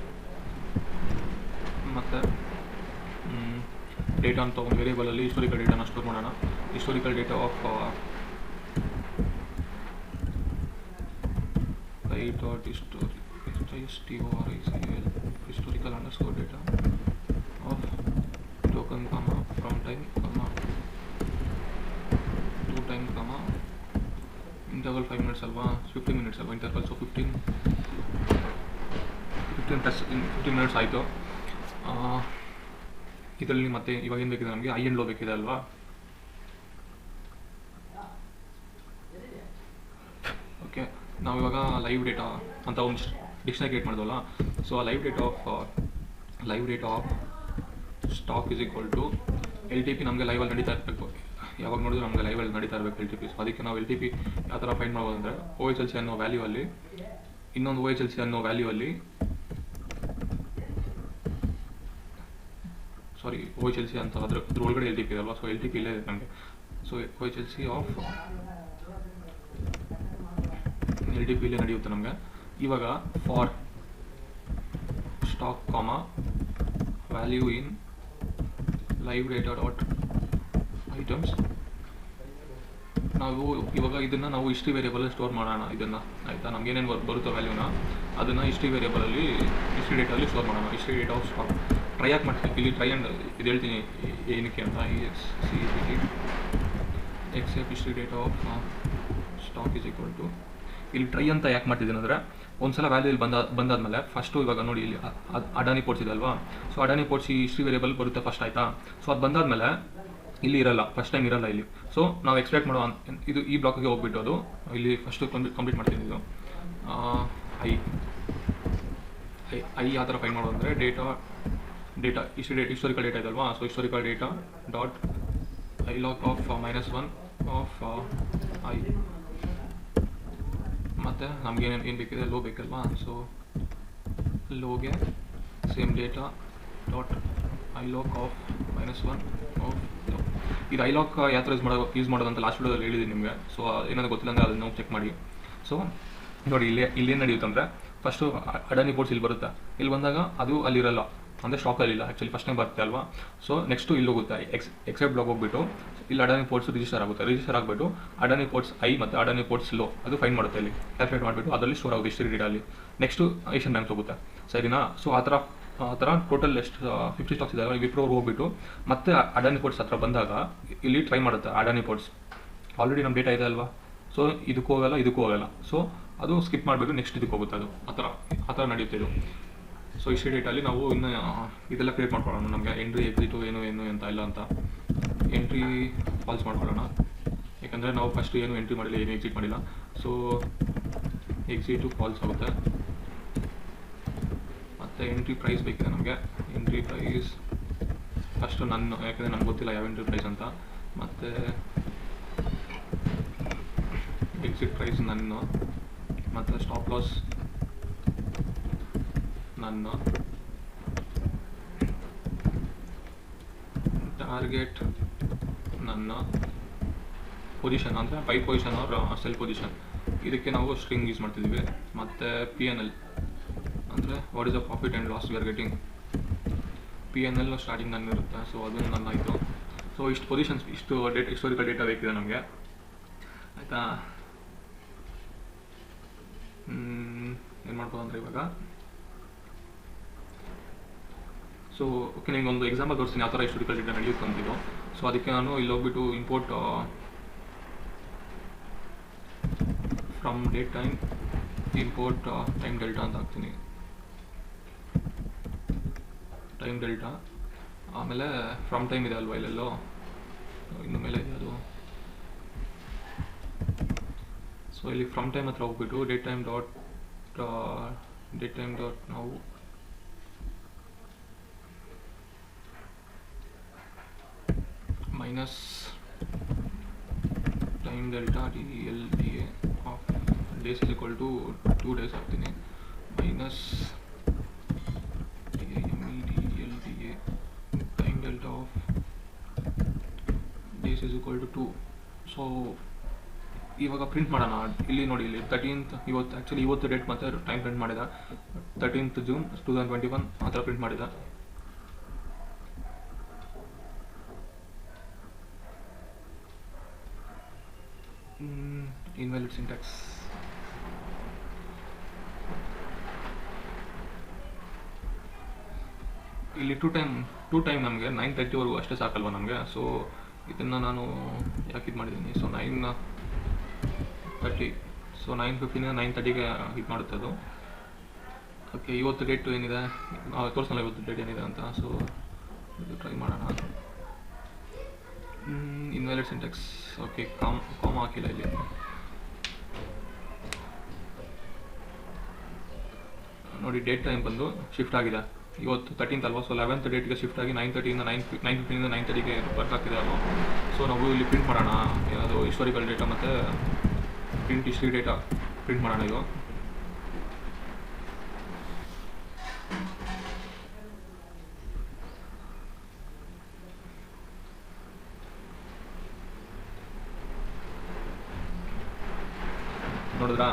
ಮತ್ತು ಡೇಟಾ ಅಂತ ಒಂದು ವೇರಿಯೇಬಲಲ್ಲಿ ಹಿಸ್ಟೋರಿಕಲ್ ಡೇಟಾನ ಸ್ಟೋರ್ ಮಾಡೋಣ. Historical data of historical underscore data of token from time to time interval 5 minutes ಅಲ್ವಾ, 15 minutes ಅಲ್ವಾ interval. ಸೊ 15 minutes ಆಯಿತು. ಇದರಲ್ಲಿ ಮತ್ತೆ ಇವಾಗ ಏನು ಬೇಕಿದೆ ನಮಗೆ, ಐ ಆ್ಯಂಡ್ ಲೋ ಬೇಕಿದೆ ಅಲ್ವಾ. ಓಕೆ, ನಾವು ಇವಾಗ ಲೈವ್ ಡೇಟಾ ಅಂತ ಒಂದು ಡಿಕ್ಷನರಿ ಕ್ರಿಯೇಟ್ ಮಾಡಿದ್ವಲ್ಲ. ಸೊ ಆ live data of stock is equal to LTP. ನಮಗೆ ಲೈವಲ್ಲಿ ನಡೀತಾ ಇರಬೇಕು. ಯಾವಾಗ ನೋಡಿದ್ರೆ ನಮಗೆ ಲೈವಲ್ಲಿ ನಡೀತಾ ಇರಬೇಕು LTP. ಸೊ ಅದಕ್ಕೆ ನಾವು LTP ಯಾವ ಥರ ಫೈಂಡ್ ಮಾಡ್ಬೋದು ಅಂದರೆ OHLC ಅನ್ನೋ ವ್ಯಾಲ್ಯೂವಲ್ಲಿ ಇನ್ನೊಂದು OHLC ಅನ್ನೋ ವ್ಯಾಲ್ಯೂವಲ್ಲಿ OHLC ಅಂತ ಅದ್ರ ಒಳಗಡೆ LTP ಇದೆ ಅಲ್ವಾ. ಸೊ LTP ಇಲ್ಲೇ ಇದೆ ನಮಗೆ. ಸೊ OHLC ಆಫ್ LTP ಇಲ್ಲೇ ನಡೆಯುತ್ತೆ ನಮಗೆ. ಇವಾಗ for stock value in live data dot items ನಾವು ಇವಾಗ ಇದನ್ನು ನಾವು ಹಿಸ್ಟ್ರಿ ವೇರಿಯೇಬಲಲ್ಲಿ ಸ್ಟೋರ್ ಮಾಡೋಣ. ಇದನ್ನು ಆಯಿತಾ, ನಮಗೇನೇನು ಬರುತ್ತೋ ವ್ಯಾಲ್ಯೂನ ಅದನ್ನು ಹಿಸ್ಟ್ರಿ ವೇರಿಯೇಬಲಲ್ಲಿ ಹಿಸ್ಟ್ರಿ ಡೇಟಾದಲ್ಲಿ ಸ್ಟೋರ್ ಮಾಡೋಣ. History data of stock try ಯಾಕೆ ಮಾಡ್ತೀನಿ ಇಲ್ಲಿ, ಟ್ರೈ ಅಂಡ್ ಇದು ಹೇಳ್ತೀನಿ ಏನಕ್ಕೆ ಅಂತ. Except history data of stock is equal to ಇಲ್ಲಿ ಟ್ರೈ ಅಂತ ಯಾಕೆ ಮಾಡ್ತಿದ್ದೀನಿ ಅಂದರೆ ಒಂದ್ಸಲ ವ್ಯಾಲ್ಯೂ ಇಲ್ಲಿ ಬಂದಾದ್ಮೇಲೆ ಫಸ್ಟು ಇವಾಗ ನೋಡಿ ಇಲ್ಲಿ ಅಡಾನಿ ಪೋರ್ಟ್ಸ್ ಇದೆ ಅಲ್ವಾ. ಸೊ ಅಡಾನಿ ಪೋರ್ಟ್ಸ್ ಈ ಹಿಸ್ಟ್ರಿ ವೇರಿಯೇಬಲ್ ಬರುತ್ತೆ ಫಸ್ಟ್, ಆಯಿತಾ. ಸೊ ಅದು ಬಂದಾದ್ಮೇಲೆ ಇಲ್ಲಿ ಇರಲ್ಲ, ಫಸ್ಟ್ ಟೈಮ್ ಇರಲ್ಲ ಇಲ್ಲಿ. ಸೊ ನಾವು ಎಕ್ಸ್ಪೆಕ್ಟ್ ಮಾಡೋ ಇದು ಈ ಬ್ಲಾಕಿಗೆ ಹೋಗ್ಬಿಟ್ಟು ಅದು ಇಲ್ಲಿ ಫಸ್ಟು ಕಂಪ್ಲೀಟ್ ಮಾಡ್ತೀನಿ. ಇದು ಐ ಯಾವ ಥರ ಫೈಂಡ್ ಮಾಡೋದು ಅಂದರೆ ಡೇಟಾ ಹಿಸ್ಟೋರಿಕಲ್ ಡೇಟಾ ಇದಲ್ವಾ. So historical data dot iloc of -1 of high. ಮತ್ತು ನಮಗೇನೇನು ಏನು ಬೇಕಿದೆ, ಲೋ ಬೇಕಲ್ವಾ. ಸೊ ಲೋಗೆ same data dot iloc of -1 of. ಇದು ಐಲಾಕ್ ಯಾವ ಥರ ಯೂಸ್ ಮಾಡೋದಂತ ಲಾಸ್ಟ್ ವಿಡಿಯೋದಲ್ಲಿ ಹೇಳಿದ್ದೀನಿ ನಿಮಗೆ. ಸೊ ಏನಾದರೂ ಗೊತ್ತಿಲ್ಲ ಅಂದರೆ ಅದನ್ನು ಚೆಕ್ ಮಾಡಿ. ಸೊ ನೋಡಿ ಇಲ್ಲೇನು ನಡೆಯುತ್ತೆ ಅಂದರೆ ಫಸ್ಟು ಅಡಾನಿ ಪೋರ್ಟ್ಸ್ ಇಲ್ಲಿ ಬರುತ್ತೆ. ಇಲ್ಲಿ ಬಂದಾಗ ಅದು ಅಲ್ಲಿರಲ್ಲ, ಅಂದರೆ ಸ್ಟಾಕಲ್ಲಿ ಇಲ್ಲ ಆ್ಯಕ್ಚುಲಿ, ಫಸ್ಟ್ ಟೈಮ್ ಬರುತ್ತೆ ಅಲ್ವಾ. ಸೊ ನೆಕ್ಸ್ಟು ಇಲ್ಲಿ ಹೋಗುತ್ತೆ ಎಕ್ಸೆಪ್ಟ್ ಬ್ಲಾಕ್ ಹೋಗ್ಬಿಟ್ಟು ಇಲ್ಲಿ ಅಡಾನಿ ಪೋರ್ಟ್ಸ್ ರಿಜಿಸ್ಟರ್ ಆಗಿಬಿಟ್ಟು ಅಡಾನಿ ಪೋರ್ಟ್ಸ್ ಐ ಮತ್ತು ಅಡಾನಿ ಪೋರ್ಟ್ಸ್ ಲೋ ಅದು ಫೈಂಡ್ ಮಾಡುತ್ತೆ. ಇಲ್ಲಿ ಕ್ಯಾಲ್ಕುಲೇಟ್ ಮಾಡಿಬಿಟ್ಟು ಅದರಲ್ಲಿ ಸ್ಟೋರ್ ಆಗುತ್ತೆ ಹಿಸ್ಟರಿ ಡೇಟಾಲ್ಲಿ. ನೆಕ್ಸ್ಟು ಏಷ್ಯನ್ ಬ್ಯಾಂಕ್ ಹೋಗುತ್ತೆ, ಸರಿನಾ. ಸೊ ಆ ಥರ ಟೋಟಲ್ ಎಷ್ಟು 50 ಸ್ಟಾಕ್ಸ್ ಇದೆ ವಿಪ್ರೋ ಹೋಗ್ಬಿಟ್ಟು ಮತ್ತೆ ಅಡಾನಿ ಪೋರ್ಟ್ಸ್ ಹತ್ರ ಬಂದಾಗ ಇಲ್ಲಿ ಟ್ರೈ ಮಾಡುತ್ತೆ ಅಡಾನಿ ಪೋರ್ಟ್ಸ್. ಆಲ್ರೆಡಿ ನಮ್ಮ ಡೇಟಾ ಇದೆ ಅಲ್ವಾ. ಸೊ ಇದಕ್ಕೂ ಹೋಗಲ್ಲ. ಸೊ ಅದು ಸ್ಕಿಪ್ ಮಾಡಬೇಕು, ನೆಕ್ಸ್ಟ್ ಇದಕ್ಕೆ ಹೋಗುತ್ತೆ. ಅದು ಆ ಥರ ನಡೆಯುತ್ತೆ ಇದು. ಸೊ ಹಿಸ್ಟ್ರಿ ಡೇಟಲ್ಲಿ ನಾವು ಇನ್ನು ಇದೆಲ್ಲ ಕ್ರಿಯೇಟ್ ಮಾಡ್ಕೊಳ್ಳೋಣ. ನಮಗೆ ಎಂಟ್ರಿ ಎಕ್ಸಿಟು ಏನು ಅಂತ ಇಲ್ಲ ಅಂತ ಎಂಟ್ರಿ ಫಾಲ್ಸ್ ಮಾಡ್ಕೊಳ್ಳೋಣ. ಯಾಕಂದರೆ ನಾವು ಫಸ್ಟ್ ಏನು ಎಂಟ್ರಿ ಮಾಡಿಲ್ಲ, ಏನು ಎಕ್ಸಿಟ್ ಮಾಡಿಲ್ಲ. ಸೊ ಎಕ್ಸಿಟು ಫಾಲ್ಸ್ ಆಗುತ್ತೆ. ಮತ್ತು ಎಂಟ್ರಿ ಪ್ರೈಸ್ ಬೇಕಿದೆ ನಮಗೆ. ಎಂಟ್ರಿ ಪ್ರೈಸ್ ಫಸ್ಟು ಯಾಕಂದರೆ ನನಗೆ ಗೊತ್ತಿಲ್ಲ ಯಾವ ಎಂಟ್ರಿ ಪ್ರೈಸ್ ಅಂತ. ಮತ್ತು ಎಕ್ಸಿಟ್ ಪ್ರೈಸ್ ಮತ್ತು ಸ್ಟಾಪ್ ಲಾಸ್ ನನ್ನ ಟಾರ್ಗೆಟ್ ನನ್ನ ಪೊಸಿಷನ್ ಅಂದರೆ buy position or sell position, ಇದಕ್ಕೆ ನಾವು ಸ್ಟ್ರಿಂಗ್ ಯೂಸ್ ಮಾಡ್ತಿದ್ದೀವಿ. ಮತ್ತು PNL ಅಂದರೆ what is the profit and loss we are getting. PNL starting ನನ್ನ ಇರುತ್ತೆ, ಸೊ ಅದು ನನ್ನ ಇದು. ಸೊ ಇಷ್ಟು ಪೊಸಿಷನ್ಸ್, ಇಷ್ಟು ಹಿಸ್ಟೋರಿಕಲ್ ಡೇಟಾ ಬೇಕಿದೆ ನಮಗೆ, ಆಯಿತಾ. ಏನು ಮಾಡ್ಬೋದು ಅಂದರೆ ಇವಾಗ ಸೊ ಓಕೆ, ನಿಮ್ಗೆ ಒಂದು ಎಕ್ಸಾಂಪಲ್ ತೋರಿಸ್ತೀನಿ ಯಾವ ಥರ ಹಿಸ್ಟೋರಿಕಲ್ ಡೇಟಾ ನಡೆಯುತ್ತೆ ಅಂತಿದ್ದು. ಸೊ ಅದಕ್ಕೆ ನಾನು ಇಲ್ಲಿ ಹೋಗ್ಬಿಟ್ಟು import from date time import time delta ಅಂತ ಹಾಕ್ತೀನಿ. ಟೈಮ್ ಡೆಲ್ಟಾ ಆಮೇಲೆ ಫ್ರಮ್ ಟೈಮ್ ಇದೆ ಅಲ್ವಾ ಇಲ್ಲೆಲ್ಲೋ, ಇನ್ನು ಮೇಲೆ ಇದೆ ಅದು. ಸೊ ಇಲ್ಲಿ ಫ್ರಮ್ ಟೈಮ್ ಹತ್ರ ಹೋಗ್ಬಿಟ್ಟು ಡೇಟ್ ಟೈಮ್ ಡಾಟ್ ನಾವು minus time delta DLDA of days is equal to 2 days ಆಗ್ತೀನಿ, minus DLDA time delta of days is equal to 2. So ಇವಾಗ ಪ್ರಿಂಟ್ ಮಾಡೋಣ. ಇಲ್ಲಿ ನೋಡಿ, ಇಲ್ಲಿ 13th ಇವತ್ತು ಡೇಟ್ ಮತ್ತು ಟೈಮ್ ಪ್ರಿಂಟ್ ಮಾಡಿದ 13th June 2021 ಆ ಥರ ಪ್ರಿಂಟ್ ಮಾಡಿದ. Invalid syntax. ಇಲ್ಲಿ ಟು ಟೈಮ್ ನಮಗೆ 9:30ವರೆಗೂ ಅಷ್ಟೇ ಸಾಕಲ್ವ ನಮಗೆ. ಸೊ ಇದನ್ನು ನಾನು ಯಾಕೆ ಇದು ಮಾಡಿದ್ದೀನಿ, ಸೊ 9:30, ಸೊ 9:15 9:30ಗೆ ಇದು ಮಾಡುತ್ತೆ ಅದು. ಓಕೆ, ಇವತ್ತು ಡೇಟು ಏನಿದೆ ತೋರಿಸಲ್ಲ, ಇವತ್ತು ಡೇಟ್ ಏನಿದೆ ಅಂತ. ಸೊ ಇದು ಟ್ರೈ ಮಾಡೋಣ. Invalid syntax. ಓಕೆ, ಕಾಮ ಹಾಕಿಲ್ಲ ಇಲ್ಲಿ. ನೋಡಿ, ಡೇಟ್ ಟೈಮ್ ಬಂದು ಶಿಫ್ಟ್ ಆಗಿದೆ. ಇವತ್ತು 13th ಅಲ್ವಾ, ಸೊ 11th ಡೇಟ್ಗೆ ಶಿಫ್ಟ್ ಆಗಿ 9:30 9:15 9:30ಗೆ ವರ್ಕ್ ಆಗ್ತಿದೆ ಅಲ್ವಾ. ಸೊ ನಾವು ಇಲ್ಲಿ ಪ್ರಿಂಟ್ ಮಾಡೋಣ ಏನಾದರೂ ಹಿಸ್ಟೋರಿಕಲ್ ಡೇಟಾ ಮತ್ತು ಪ್ರಿಂಟ್ ಹಿಸ್ಟ್ರಿ ಡೇಟಾ ಪ್ರಿಂಟ್ ಮಾಡೋಣ. ಇದು ನೋಡಿದ್ರಾ,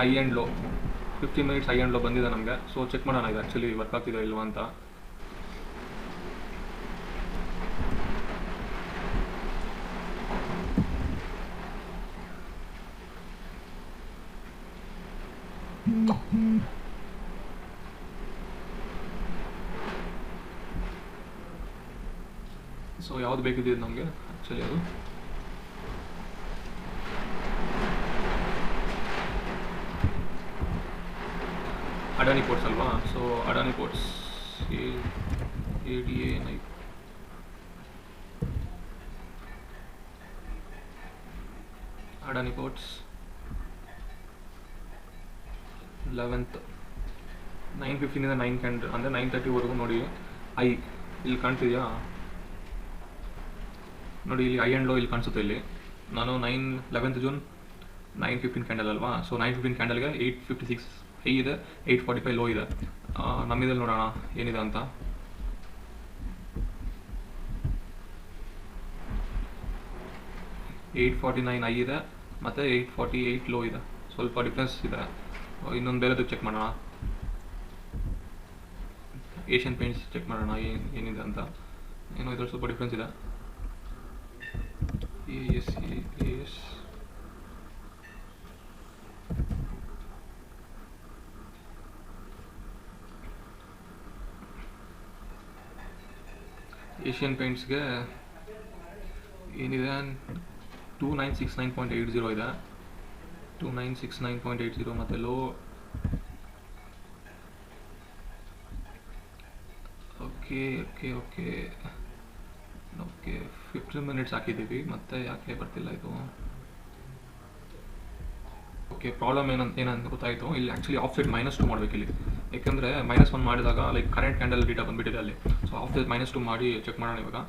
I and low 15 minutes I and low ಬಂದಿದೆ ನಮಗೆ. ಸೊ ಚೆಕ್ ಮಾಡೋಣ ಇದು ಆ್ಯಕ್ಚುಲಿ ವರ್ಕ್ ಆಗ್ತಿದೆ ಇಲ್ವಾ ಅಂತ. ಸೊ ಯಾವ್ದು ಬೇಕಿದೆ ನಮಗೆ ಆ್ಯಕ್ಚುಲಿ, ಅದು ಅಡಾನಿ ಪೋರ್ಟ್ಸ್ ಅಲ್ವಾ. So Adani Ports ADA Adani Ports 11th 9:15 9 ಅಂದರೆ 9:30ವರೆಗೂ ನೋಡಿ. ಐ ಇಲ್ಲಿ ಕಾಣ್ತಿದೆಯಾ ನೋಡಿ, ಇಲ್ಲಿ ಐ ಆ್ಯಂಡ್ ಲೋ ಇಲ್ಲಿ ಕಾಣಿಸುತ್ತೆ. ಇಲ್ಲಿ ನಾನು 11th June 9:15 ಕ್ಯಾಂಡಲ್ ಅಲ್ವಾ. ಸೊ 9:15 ಕ್ಯಾಂಡಲ್ಗೆ 8:56 ಹೈ ಇದೆ, 8:45 ಲೋ ಇದೆ. ನಮ್ಮಿದಲ್ಲಿ ನೋಡೋಣ ಏನಿದೆ ಅಂತ. $8.49 ಹೈ ಇದೆ ಮತ್ತು 8.48 ಲೋ ಇದೆ, ಸ್ವಲ್ಪ ಡಿಫ್ರೆನ್ಸ್ ಇದೆ. ಇನ್ನೊಂದು ಬೇರೆದು ಚೆಕ್ ಮಾಡೋಣ, ಏಷ್ಯನ್ ಪೇಂಟ್ಸ್ ಚೆಕ್ ಮಾಡೋಣ ಏನಿದೆ ಅಂತ. ಏನೋ ಇದ್ರಲ್ಲಿ ಸ್ವಲ್ಪ ಡಿಫ್ರೆನ್ಸ್ ಇದೆ. AS ಏಷ್ಯನ್ ಪೇಂಟ್ಸ್ಗೆ ಏನಿದೆ 2969.80 ಇದೆ, 2969.80 ಮತ್ತು ಲೋ ಓಕೆ 15 minutes ಹಾಕಿದ್ದೀವಿ, ಮತ್ತೆ ಯಾಕೆ ಬರ್ತಿಲ್ಲ ಇದು. ಓಕೆ, ಪ್ರಾಬ್ಲಮ್ ಏನಂತ ಗೊತ್ತಾಯಿತು. ಇಲ್ಲಿ ಆ್ಯಕ್ಚುಲಿ ಆಫ್ಸೆಟ್ -2 ಮಾಡಬೇಕು ಇಲ್ಲಿ, ಯಾಕೆಂದರೆ -1 ಮಾಡಿದಾಗ ಲೈಕ್ ಕರೆಂಟ್ ಕ್ಯಾಂಡಲ್ ಡೇಟಾ ಬಂದುಬಿಟ್ಟಿದೆ ಅಲ್ಲಿ. ಸೊ ಆಫ್ಸೆಟ್ -2 ಮಾಡಿ ಚೆಕ್ ಮಾಡೋಣ ಇವಾಗ.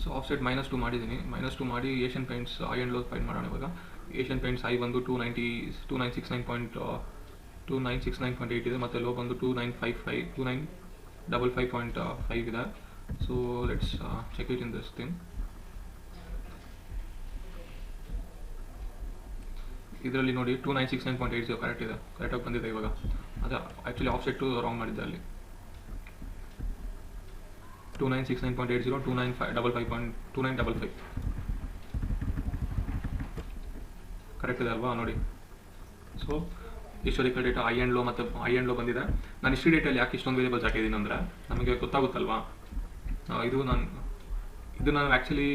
ಸೊ ಆಫ್ಸೆಟ್ -2 ಮಾಡಿದ್ದೀನಿ. -2 ಮಾಡಿ Asian paints I and low find ಮಾಡೋಣ ಇವಾಗ. ಏಷ್ಯನ್ ಪೇಂಟ್ಸ್ ಐ ಬಂದು 2969.8 ಇದೆ, ಮತ್ತು ಲೋ ಬಂದು 2955.5 ಇದೆ. So let's check it in this thing. ಇದರಲ್ಲಿ ನೋಡಿ 2969.80 ಕರೆಕ್ಟ್ ಇದೆ, ಕರೆಕ್ಟಾಗಿ ಬಂದಿದೆ ಇವಾಗ. ಅದು ಆ್ಯಕ್ಚುಲಿ ಆಫ್ಸೆಟ್ಟು ರಾಂಗ್ ಮಾಡಿದ್ದೆ ಅಲ್ಲಿ. 2969.80 2955 ಕರೆಕ್ಟ್ ಇದೆ ಅಲ್ವಾ ನೋಡಿ. So historical data I and low ಮತ್ತು ಐ ಆ್ಯಂಡ್ ಲೋ ಬಂದಿದೆ. ನಾನು ಹಿಸ್ಟ್ರಿ ಡೇಟಲ್ಲಿ ಯಾಕೆ ಇಷ್ಟೊಂದು ವೇರಿಯಬಲ್ಸ್ ಹಾಕಿದ್ದೀನಿ ಅಂದರೆ ನಮಗೆ ಗೊತ್ತಾಗುತ್ತಲ್ವಾ. ಇದು ನಾನು ಆ್ಯಕ್ಚುಲಿ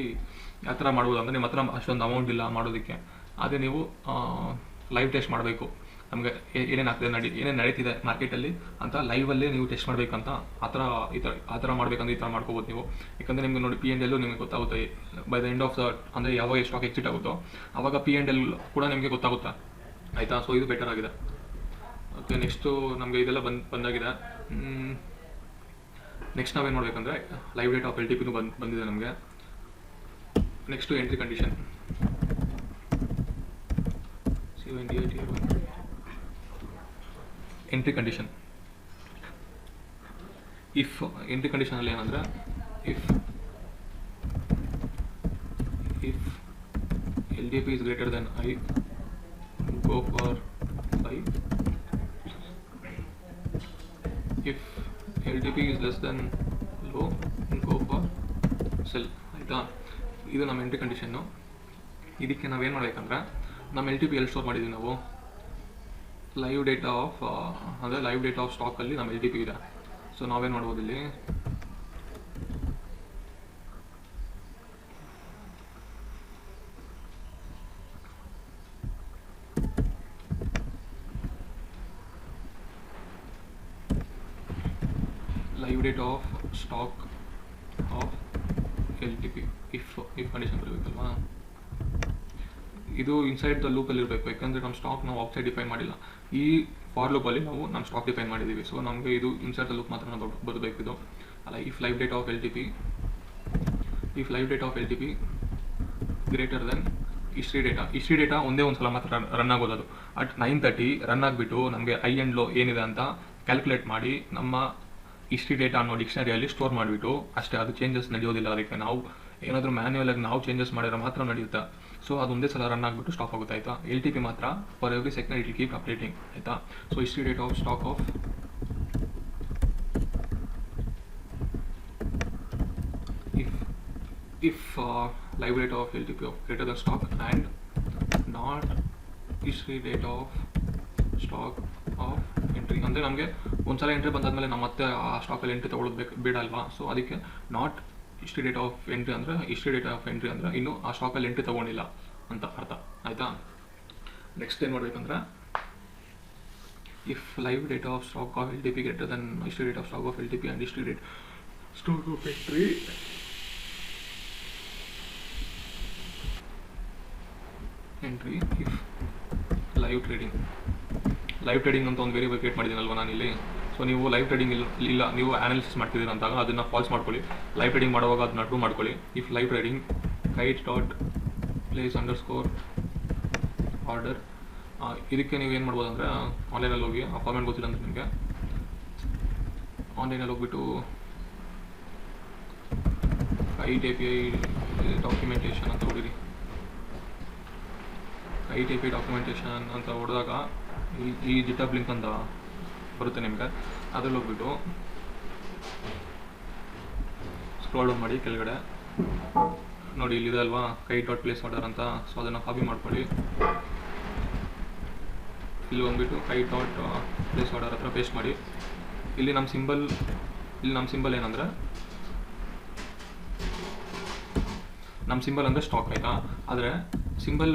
ಯಾವ ಥರ ಮಾಡ್ಬೋದು ಅಂದರೆ, ನಿಮ್ಮ ಹತ್ರ ಅಷ್ಟೊಂದು ಅಮೌಂಟ್ ಇಲ್ಲ ಮಾಡೋದಕ್ಕೆ. ಅದೇ ನೀವು ಲೈವ್ ಟೆಸ್ಟ್ ಮಾಡಬೇಕು, ನಮಗೆ ಏನೇನು ಆಗ್ತದೆ ಏನೇನು ನಡೀತಿದೆ ಮಾರ್ಕೆಟಲ್ಲಿ ಅಂತ ಲೈವಲ್ಲೇ ನೀವು ಟೆಸ್ಟ್ ಮಾಡಬೇಕಂತ ಆ ಥರ ಮಾಡಬೇಕಂದ್ರೆ ಈ ಥರ ಮಾಡ್ಕೋಬೋದು ನೀವು. ಯಾಕಂದರೆ ನಿಮಗೆ ನೋಡಿ P&L ನಿಮಗೆ ಗೊತ್ತಾಗುತ್ತೆ by the end of the, ಅಂದರೆ ಯಾವಾಗ ಸ್ಟಾಕ್ ಎಕ್ಸಿಟ್ ಆಗುತ್ತೋ ಆವಾಗ P&L ಕೂಡ ನಿಮಗೆ ಗೊತ್ತಾಗುತ್ತೆ ಆಯಿತಾ. ಸೊ ಇದು ಬೆಟರ್ ಆಗಿದೆ. ಓಕೆ, ನೆಕ್ಸ್ಟು ನಮಗೆ ಇದೆಲ್ಲ ಬಂದಾಗಿದೆ. ನೆಕ್ಸ್ಟ್ ನಾವೇನು ಮಾಡಬೇಕಂದ್ರೆ ಲೈವ್ ಡೇಟ್ ಆಫ್ LTP ಬಂದಿದೆ ನಮಗೆ. Next entry condition. Entry condition, if entry ಕಂಡೀಷನಲ್ಲಿ ಏನಂದರೆ if LTP is greater than I, go for buy. If LTP is less than low, go for sell. ಆಯಿತಾ, ಇದು ನಮ್ಮ ಎಂಟ್ರಿ ಕಂಡೀಷನ್ನು. ಇದಕ್ಕೆ ನಾವೇನು ಮಾಡಬೇಕಂದ್ರೆ ನಮ್ಮ LTP ಎಲ್ಲಿ ಸ್ಟೋರ್ ಮಾಡಿದ್ದೀವಿ ನಾವು, ಲೈವ್ ಡೇಟಾ ಆಫ್, ಅಂದರೆ ಲೈವ್ ಡೇಟಾ ಆಫ್ ಸ್ಟಾಕಲ್ಲಿ ನಮ್ಮ LTP ಇದೆ. ಸೊ ನಾವೇನು ಮಾಡ್ಬೋದು ಇಲ್ಲಿ, live data of stock of LTP if condition ಬರಬೇಕಲ್ವಾ. ಇದು ಇನ್ಸೈಡ್ ದ ಲೂಪಲ್ಲಿ ಇರಬೇಕು, ಯಾಕಂದರೆ ನಮ್ಮ ಸ್ಟಾಕ್ ನಾವು ಔಟ್ಸೈಡ್ ಡಿಫೈನ್ ಮಾಡಿಲ್ಲ. ಈ ಫಾರ್ ಲೂಪಲ್ಲಿ ನಾವು ನಮ್ಮ ಸ್ಟಾಕ್ ಡಿಫೈನ್ ಮಾಡಿದ್ದೀವಿ. ಸೊ ನಮಗೆ ಇದು ಇನ್ಸೈಡ್ ದ ಲೂಪ್ ಮಾತ್ರ ಬರಬೇಕು ಇದು ಅಲ್ಲ. If live data of LTP greater then history data ಒಂದೇ ಒಂದು ಸಲ ಮಾತ್ರ ರನ್ ಆಗೋದು. ಅದು ಅಟ್ 9:30 ರನ್ ಆಗಿಬಿಟ್ಟು ನಮಗೆ ಐ ಆ್ಯಂಡ್ ಲೋ ಏನಿದೆ ಅಂತ ಕ್ಯಾಲ್ಕುಲೇಟ್ ಮಾಡಿ ನಮ್ಮ ಹಿಸ್ಟ್ರಿ ಡೇಟಾ ಅನ್ನೋ ಡಿಕ್ಷನರಿಯಲ್ಲಿ ಸ್ಟೋರ್ ಮಾಡಿಬಿಟ್ಟು ಅಷ್ಟೇ. ಅದು ಚೇಂಜಸ್ ನಡೆಯೋದಿಲ್ಲ. ಅದಕ್ಕೆ ನಾವು ಏನಾದರೂ ಮ್ಯಾನ್ಯುವಲ್ ಆಗಿ ನಾವು ಚೇಂಜಸ್ ಮಾಡಿದ್ರೆ ಮಾತ್ರ ನಡೆಯುತ್ತೆ. ಸೊ ಅದು ಒಂದೇ ಸಲ ರನ್ ಆಗಿಬಿಟ್ಟು ಸ್ಟಾಪ್ ಆಗುತ್ತೆ ಆಯಿತಾ. LTP ಮಾತ್ರ for every second it will keep updating ಆಯಿತಾ. So history data of stock of if live data of LTP of greater than stock and not history data of stock of entry. ಅಂದರೆ ನಮಗೆ ಒಂದ್ಸಲ entry ಬಂದಾದ್ಮೇಲೆ ನಾವು ಮತ್ತೆ ಆ ಸ್ಟಾಕಲ್ಲಿ entry ತೊಗೊಳ್ಳೋದು ಬೇಡ ಅಲ್ವಾ. ಸೊ ಅದಕ್ಕೆ not history data of entry ಅಂದರೆ, ಹಿಸ್ಟ್ರಿ ಡೇಟಾ ಆಫ್ ಎಂಟ್ರಿ ಅಂದರೆ ಇನ್ನೂ ಆ ಸ್ಟಾಕಲ್ಲಿ ಎಂಟ್ರಿ ತೊಗೊಂಡಿಲ್ಲ ಅಂತ ಅರ್ಥ ಆಯಿತಾ. ನೆಕ್ಸ್ಟ್ ಏನು ಮಾಡಬೇಕಂದ್ರೆ if live data of stock of LTP greater then history data of stock of LTP and history date stock of entry if live trading ಅಂತ ಒಂದು ವೇರಿಯಬಲ್ ಕ್ರಿಯೇಟ್ ಮಾಡಿದ್ದೀನಲ್ವ ನಾನಿಲ್ಲಿ. ಸೊ ನೀವು ಲೈವ್ ಟ್ರೇಡಿಂಗ್ ಇಲ್ಲ ನೀವು ಅನಾಲಿಸಿಸ್ ಮಾಡ್ತಿದ್ದೀರ ಅಂತಾಗ ಅದನ್ನು falls ಮಾಡ್ಕೊಳ್ಳಿ. Live trading ಮಾಡುವಾಗ ಅದನ್ನ ಟ್ರೂ ಮಾಡ್ಕೊಳ್ಳಿ. If live trading kite dot place underscore order. ಇದಕ್ಕೆ ನೀವು ಏನು ಮಾಡ್ಬೋದು ಅಂದರೆ ಆನ್ಲೈನಲ್ಲಿ ಹೋಗಿ, ಆ ಫಾರ್ಮೆಟ್ ಗೊತ್ತಿಲ್ಲ ಅಂದರೆ ನಿಮಗೆ ಆನ್ಲೈನಲ್ಲಿ ಹೋಗ್ಬಿಟ್ಟು ಕೈಟ್ API ಡಾಕ್ಯುಮೆಂಟೇಷನ್ ಅಂತ ಹೊಡಿರಿ. ಕೈಟ್ API ಡಾಕ್ಯುಮೆಂಟೇಷನ್ ಅಂತ ಹೊಡೆದಾಗ ಈ ಜಿಟಬ್ ಲಿಂಕ್ ಅಂತ ಬರುತ್ತೆ ನಿಮಗೆ. ಅದ್ರಲ್ಲಿ ಹೋಗ್ಬಿಟ್ಟು ಸ್ಕ್ರೋಲ್ ಡೌನ್ ಮಾಡಿ ಕೆಳಗಡೆ ನೋಡಿ, ಇಲ್ಲಿದೆ ಅಲ್ವಾ ಕೈಟ್ ಡಾಟ್ ಪ್ಲೇಸ್ ಆರ್ಡರ್ ಅಂತ. ಸೊ ಅದನ್ನು ಕಾಪಿ ಮಾಡ್ಕೊಳ್ಳಿ. ಇಲ್ಲಿ ಬಂದುಬಿಟ್ಟು ಕೈಟ್ ಡಾಟ್ ಪ್ಲೇಸ್ ಆರ್ಡರ್ ಹತ್ರ ಪೇಸ್ಟ್ ಮಾಡಿ. ಇಲ್ಲಿ ನಮ್ಮ ಸಿಂಬಲ್ ಏನಂದರೆ ನಮ್ಮ ಸಿಂಬಲ್ ಅಂದರೆ ಸ್ಟಾಕ್ ಆಯಿತಾ. ಆದರೆ ಸಿಂಬಲ್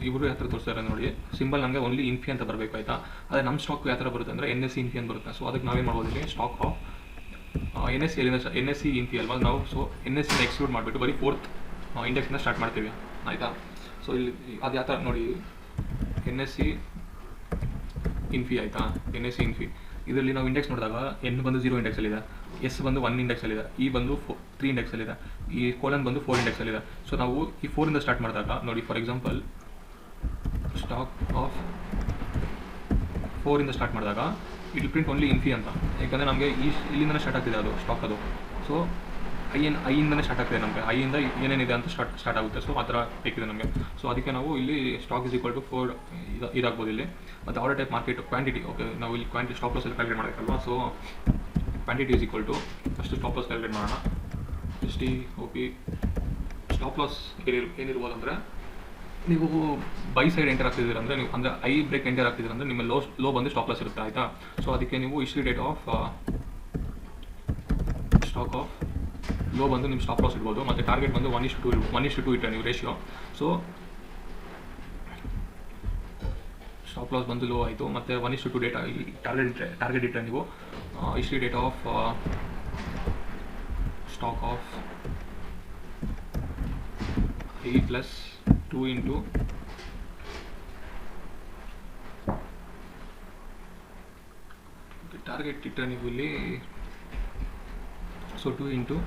ಇವರು ಯಾವ ಥರ ತೋರಿಸ್ತಾರೆ ನೋಡಿ, ಸಿಂಬಲ್ ನಮಗೆ ಓನ್ಲಿ ಇನ್ಫಿ ಅಂತ ಬರಬೇಕು ಆಯಿತಾ. ಆದರೆ ನಮ್ಮ ಸ್ಟಾಕ್ ಯಾವ ಥರ ಬರುತ್ತೆ ಅಂದರೆ NSE ಇನ್ಫಿ ಅಂತ ಬರುತ್ತೆ. ಸೊ ಅದಕ್ಕೆ ನಾವೇನು ಮಾಡ್ಬೋದು ಇಲ್ಲಿ ಸ್ಟಾಕ್ ಆಫ್ NSE ಇನ್ಫಿ ಅಲ್ವಾ ನಾವು. ಸೊ NSE ಎಕ್ಸ್ಕ್ಲೂಡ್ ಮಾಡಿಬಿಟ್ಟು ಬರೀ 4th ಇಂಡೆಕ್ಸಿಂದ ಸ್ಟಾರ್ಟ್ ಮಾಡ್ತೀವಿ ಆಯಿತಾ. ಸೊ ಇಲ್ಲಿ ಅದು ಯಾವ ಥರ ನೋಡಿ, NSE ಇನ್ಫಿ ಆಯಿತಾ. NSE ಇನ್ಫಿ ಇದರಲ್ಲಿ ನಾವು ಇಂಡೆಕ್ಸ್ ನೋಡಿದಾಗ N ಬಂದು 0 ಇಂಡೆಕ್ಸಲ್ಲಿದೆ, S ಬಂದು 1 ಇಂಡೆಕ್ಸಲ್ಲಿದೆ, E ಬಂದು 3 ಇಂಡೆಕ್ಸಲ್ಲಿದೆ, ಈ ಕೋಲನ್ ಬಂದು 4 ಇಂಡೆಕ್ಸಲ್ಲಿದೆ. ಸೊ ನಾವು ಈ 4 ಇಂದ ಸ್ಟಾರ್ಟ್ ಮಾಡಿದಾಗ ನೋಡಿ, ಫಾರ್ ಎಕ್ಸಾಂಪಲ್ ಸ್ಟಾಕ್ ಆಫ್ 4 ಇಂದ ಸ್ಟಾರ್ಟ್ ಮಾಡಿದಾಗ ಇಟ್ ಪ್ರಿಂಟ್ ಓನ್ಲಿ ಇನ್ಫಿ ಅಂತ, ಯಾಕಂದರೆ ನಮಗೆ ಇಲ್ಲಿಂದನೇ ಸ್ಟಾರ್ಟ್ ಆಗ್ತಿದೆ ಅದು ಸ್ಟಾಕ್ ಅದು. ಸೊ ಐಯಿಂದನೇ ಸ್ಟಾರ್ಟ್ ಆಗ್ತಿದೆ ನಮಗೆ, ಐಯಿಂದ ಏನೇನಿದೆ ಅಂತ ಸ್ಟಾರ್ಟ್ ಆಗುತ್ತೆ. ಸೊ ಆ ಥರ ಬೇಕಿದೆ ನಮಗೆ. ಸೊ ಅದಕ್ಕೆ ನಾವು ಇಲ್ಲಿ ಸ್ಟಾಕ್ ಇಸ್ ಈಕ್ವಲ್ ಟು 4 ಇದಾಗ್ಬೋದು ಇಲ್ಲಿ. ಮತ್ತು order type market quantity, okay ನಾವು ಇಲ್ಲಿ ಕ್ವಾಂಟಿಟಿ ಸ್ಟಾಪ್ ಲಾಸ್ ಎಲ್ಲ ಕ್ಯಾಲ್ಕುಲೇಟ್ ಮಾಡಬೇಕಲ್ವಾ. So quantity is equal to first stop loss calculate ಮಾಡೋಣ. STOP ಸ್ಟಾಪ್ ಲಾಸ್ ಏನಿರ್ಬೋದು ಅಂದರೆ, ನೀವು ಬೈ ಸೈಡ್ ಎಂಟರ್ ಆಗ್ತಿದ್ದೀರ ಅಂದರೆ, ನೀವು ಅಂದರೆ ಐ ಬ್ರೇಕ್ ಎಂಟರ್ ಆಗ್ತಿದ್ದೀರ ಅಂದರೆ ನಿಮ್ಮ ಲೋ ಬಂದು ಸ್ಟಾಪ್ ಲಾಸ್ ಇರುತ್ತೆ, ಆಯಿತಾ. ಸೊ ಅದಕ್ಕೆ ನೀವು history date of stock of low ಬಂದು ನಿಮ್ಮ ಸ್ಟಾಪ್ ಲಾಸ್ ಇಡ್ಬೋದು. ಮತ್ತು ಟಾರ್ಗೆಟ್ ಬಂದು 1:2 ಇಟ್ಟರೆ ನೀವು ರೇಷಿಯೋ. ಸೊ ಸ್ಟಾಪ್ ಲಾಸ್ ಬಂದು ಲೋ ಆಯಿತು, ಮತ್ತು 1:2 ಡೇಟಾ ಟಾರ್ಗೆಟ್ ಇಟ್ಟರೆ ನೀವು history date of stock of I plus 2 into target ಇಟ್ಟರೆ ನೀವು ಇಲ್ಲಿ, so 2 into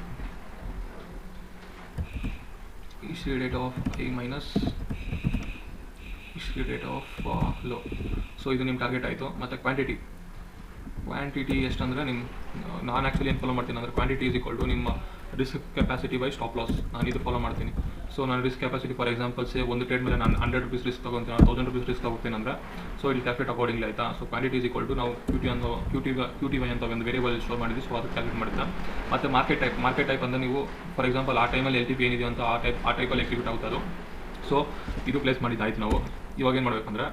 history date of I minus history date of low. So ಇದು ನಿಮ್ಮ ಟಾರ್ಗೆಟ್ ಆಯಿತು. ಮತ್ತು ಕ್ವಾಂಟಿಟಿ ಎಷ್ಟು ಅಂದರೆ ನಾನು ಆ್ಯಕ್ಚುಲಿ ಏನು ಫಾಲೋ ಮಾಡ್ತೀನಿ ಅಂದರೆ, ಕ್ವಾಂಟಿಟಿ ಈಸ್ ಈಕ್ವಲ್ ಟು ನಿಮ್ಮ risk capacity by stop loss. ನಾನು ಇದು ಫಾಲೋ ಮಾಡ್ತೀನಿ. ಸೊ ನಾನು ರಿಸ್ಕ್ ಕೆಪಾಸಿಟಿ ಫಾರ್ ಎಕ್ಸಾಂಪಲ್ ಒಂದು ಟ್ರೇಡ್ ಮೇಲೆ ನಾನು 100 ರೂಪೀಸ್ ರಿಸ್ಕ್ ತೊಗೊತೀನಿ, 1000 ರೂಪೀಸ್ ರಿಸ್ಕ್ ತೊಗೋತೀನಿ ಅಂದರೆ, ಸೊ ಇಲ್ಲಿ ಕ್ಯಾಲ್ಕುಲೇಟ್ ಅಕಾರ್ಡಿಂಗ್ಲಿ, ಆಯಿತಾ. So quantity is equal to ನಾವು QTY ಅಂತ ಒಂದು ವೇರಿಯಬಲ್ ಸ್ಟೋರ್ ಮಾಡಿದ್ವಿ. ಸೊ ಅದಕ್ಕೆ ಕ್ಯಾಲ್ಕುಲೇಟ್ ಮಾಡಿದ್ದೆ. ಮತ್ತು ಮಾರ್ಕೆಟ್ ಟೈಪ್ ಅಂದರೆ ನೀವು ಫಾರ್ ಎಕ್ಸಾಂಪಲ್ ಆ ಟೈಮಲ್ಲಿ LTP ಏನಿದೆ ಅಂತ ಆ ಟೈಪಲ್ಲಿ ಎಕ್ಸಿಕ್ಯೂಟ್ ಆಗುತ್ತೆ ಅದು. ಸೊ ಇದು ಪ್ಲೇಸ್ ಮಾಡಿದ್ದಾಯ್ತು. ನಾವು ಇವಾಗ ಏನು ಮಾಡಬೇಕಂದ್ರೆ,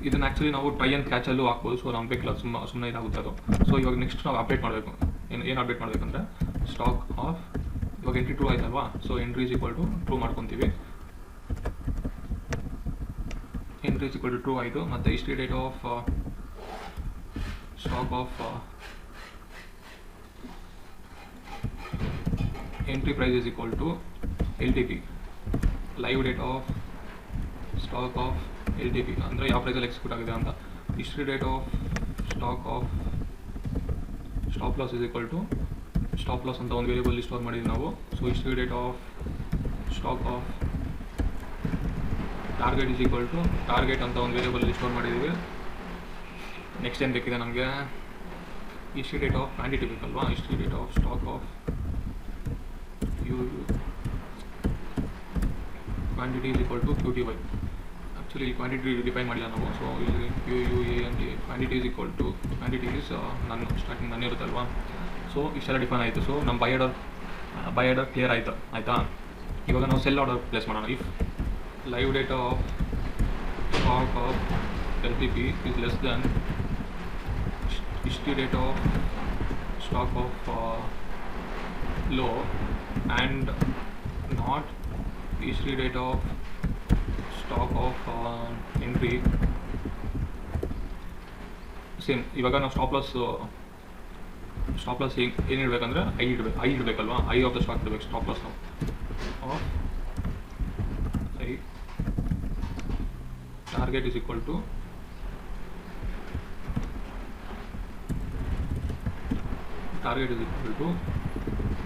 ಇದನ್ನು ಆ್ಯಕ್ಚುಲಿ ನಾವು ಟ್ರೈ ಆ್ಯಂಡ್ ಕ್ಯಾಚಲ್ಲೂ ಹಾಕ್ಬೋದು. ಸೊ ನಾವು ಬೇಕಿಲ್ಲ, ಸುಮ್ಮನೆ ಇದಾಗುತ್ತೆ ಅದು. ಸೊ ಇವಾಗ ನೆಕ್ಸ್ಟ್ ನಾವು ಅಪ್ಡೇಟ್ ಮಾಡಬೇಕು. ಏನು ಅಪ್ಡೇಟ್ ಮಾಡಬೇಕಂದ್ರೆ, ಸ್ಟಾಕ್ ಆಫ್ ಇವಾಗ ಎಂಟ್ರಿ ಟ್ರೂ ಆಯ್ತಲ್ವಾ. So entry is equal to true ಮಾಡ್ಕೊತೀವಿ. Entry is equal to true ಆಯಿತು. ಮತ್ತು history date of stock of entry price is equal to LTP, live date of stock of LTP ಅಂದರೆ ಯಾವ ಪ್ರೈಸಲ್ಲಿ execute ಆಗಿದೆ ಅಂತ. History date of stock of stop loss is equal to stop loss ಅಂತ ಒಂದು variable store ಮಾಡಿದ್ವಿ ನಾವು. So history date of stock of target is equal to target ಅಂತ ಒಂದು ವೇರಿಯಬಲ್ ಸ್ಟೋರ್ ಮಾಡಿದ್ದೀವಿ. ನೆಕ್ಸ್ಟ್ ಏನು ಬೇಕಿದೆ ನಮಗೆ, ಹಿಸ್ಟ್ರಿ ಡೇಟ್ ಆಫ್ ಕ್ವಾಂಟಿಟಿ ಬೇಕಲ್ವಾ. History date of stock of quantity is equal to QTY. Actually ಈ ಕ್ವಾಂಟಿಟಿ ಡಿಫೈನ್ ಮಾಡಿಲ್ಲ ನಾವು. ಸೊ ಇಲ್ಲಿ QUANT quantity is equal to quantity is starting ನನ್ನ ಇರುತ್ತಲ್ವಾ. ಸೊ ಇಷ್ಟೆಲ್ಲ ಡಿಫೈನ್ ಆಯಿತು. ಸೊ ನಮ್ಮ ಬೈ ಆರ್ಡರ್ ಕ್ಲಿಯರ್ ಆಯಿತು, ಆಯಿತಾ. ಇವಾಗ ನಾವು ಸೆಲ್ ಆರ್ಡರ್ ಪ್ಲೇಸ್ ಮಾಡೋಣ. If live data of stock of LTP is less than history date of stock of low and not history date of stock of entry, same. ಇವಾಗ ನಾವು stop loss ಏನು ಇಡಬೇಕಂದ್ರೆ high ಇಡಬೇಕಲ್ವಾ. High of the stock ಇಡಬೇಕು stop loss ನಾವು of high. Target is equal to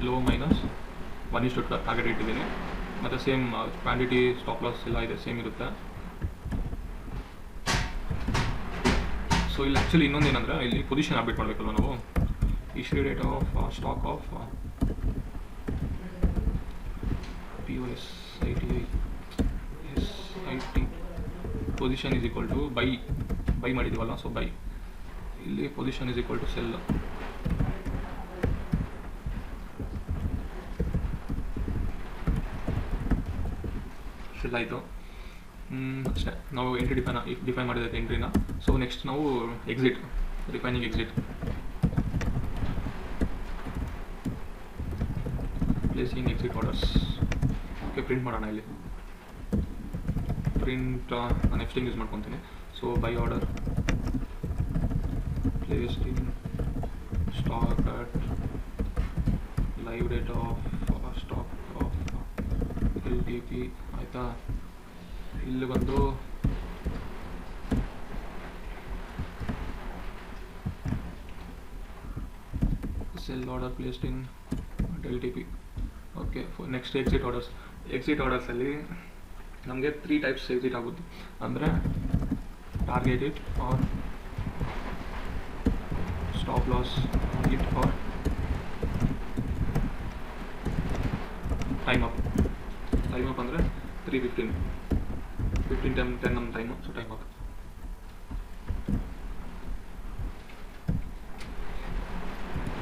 low minus 1:2 target ಇಟ್ಟಿದ್ದೀನಿ. ಮತ್ತು same quantity stop loss ಎಲ್ಲ ಇದೆ, ಸೇಮ್ ಇರುತ್ತೆ. ಸೊ ಇಲ್ಲಿ ಆ್ಯಕ್ಚುಲಿ ಇನ್ನೊಂದು ಏನಂದರೆ, ಇಲ್ಲಿ ಪೊಸಿಷನ್ ಅಪ್ಡೇಟ್ ಮಾಡಬೇಕಲ್ವ ನಾವು. History date of stock of POSIT position is equal to buy ಮಾಡಿದ್ದೀವಲ್ಲ. ಸೊ ಬೈ ಇಲ್ಲಿ position is equal to sell. Sell ಆಯಿತು ಅಷ್ಟೇ. ನಾವು ಎಂಟ್ರಿ ಡಿಫೈನ್ ಮಾಡಿದ ಎಂಟ್ರಿನ. ಸೊ ನೆಕ್ಸ್ಟ್ ನಾವು exit, defining exit, placing exit orders. Okay, print ಮಾಡೋಣ. ಇಲ್ಲಿ ಪ್ರಿಂಟ್ ನಾನು ಎಫ್ಸ್ಟಿಂಗ್ ಯೂಸ್ ಮಾಡ್ಕೊತೀನಿ. So buy order placed in stock at live date of stock of LTP, ಆಯಿತಾ. ಇಲ್ಲಿ ಬಂದು ಸೆಲ್ ಆರ್ಡರ್ ಪ್ಲೇಸ್ಡ್ ಇನ್ LTP. ಓಕೆ, ನೆಕ್ಸ್ಟ್ ಎಕ್ಸಿಟ್ ಆರ್ಡರ್ಸಲ್ಲಿ ನಮಗೆ 3 types exit ಆಗುತ್ತೆ. ಅಂದರೆ targeted or stop loss hit or time up. ಅಂದರೆ 3:15 10 ನಮ್ಮ ಟೈಮು, ಸೊ ಟೈಮ್ ಅಪ್.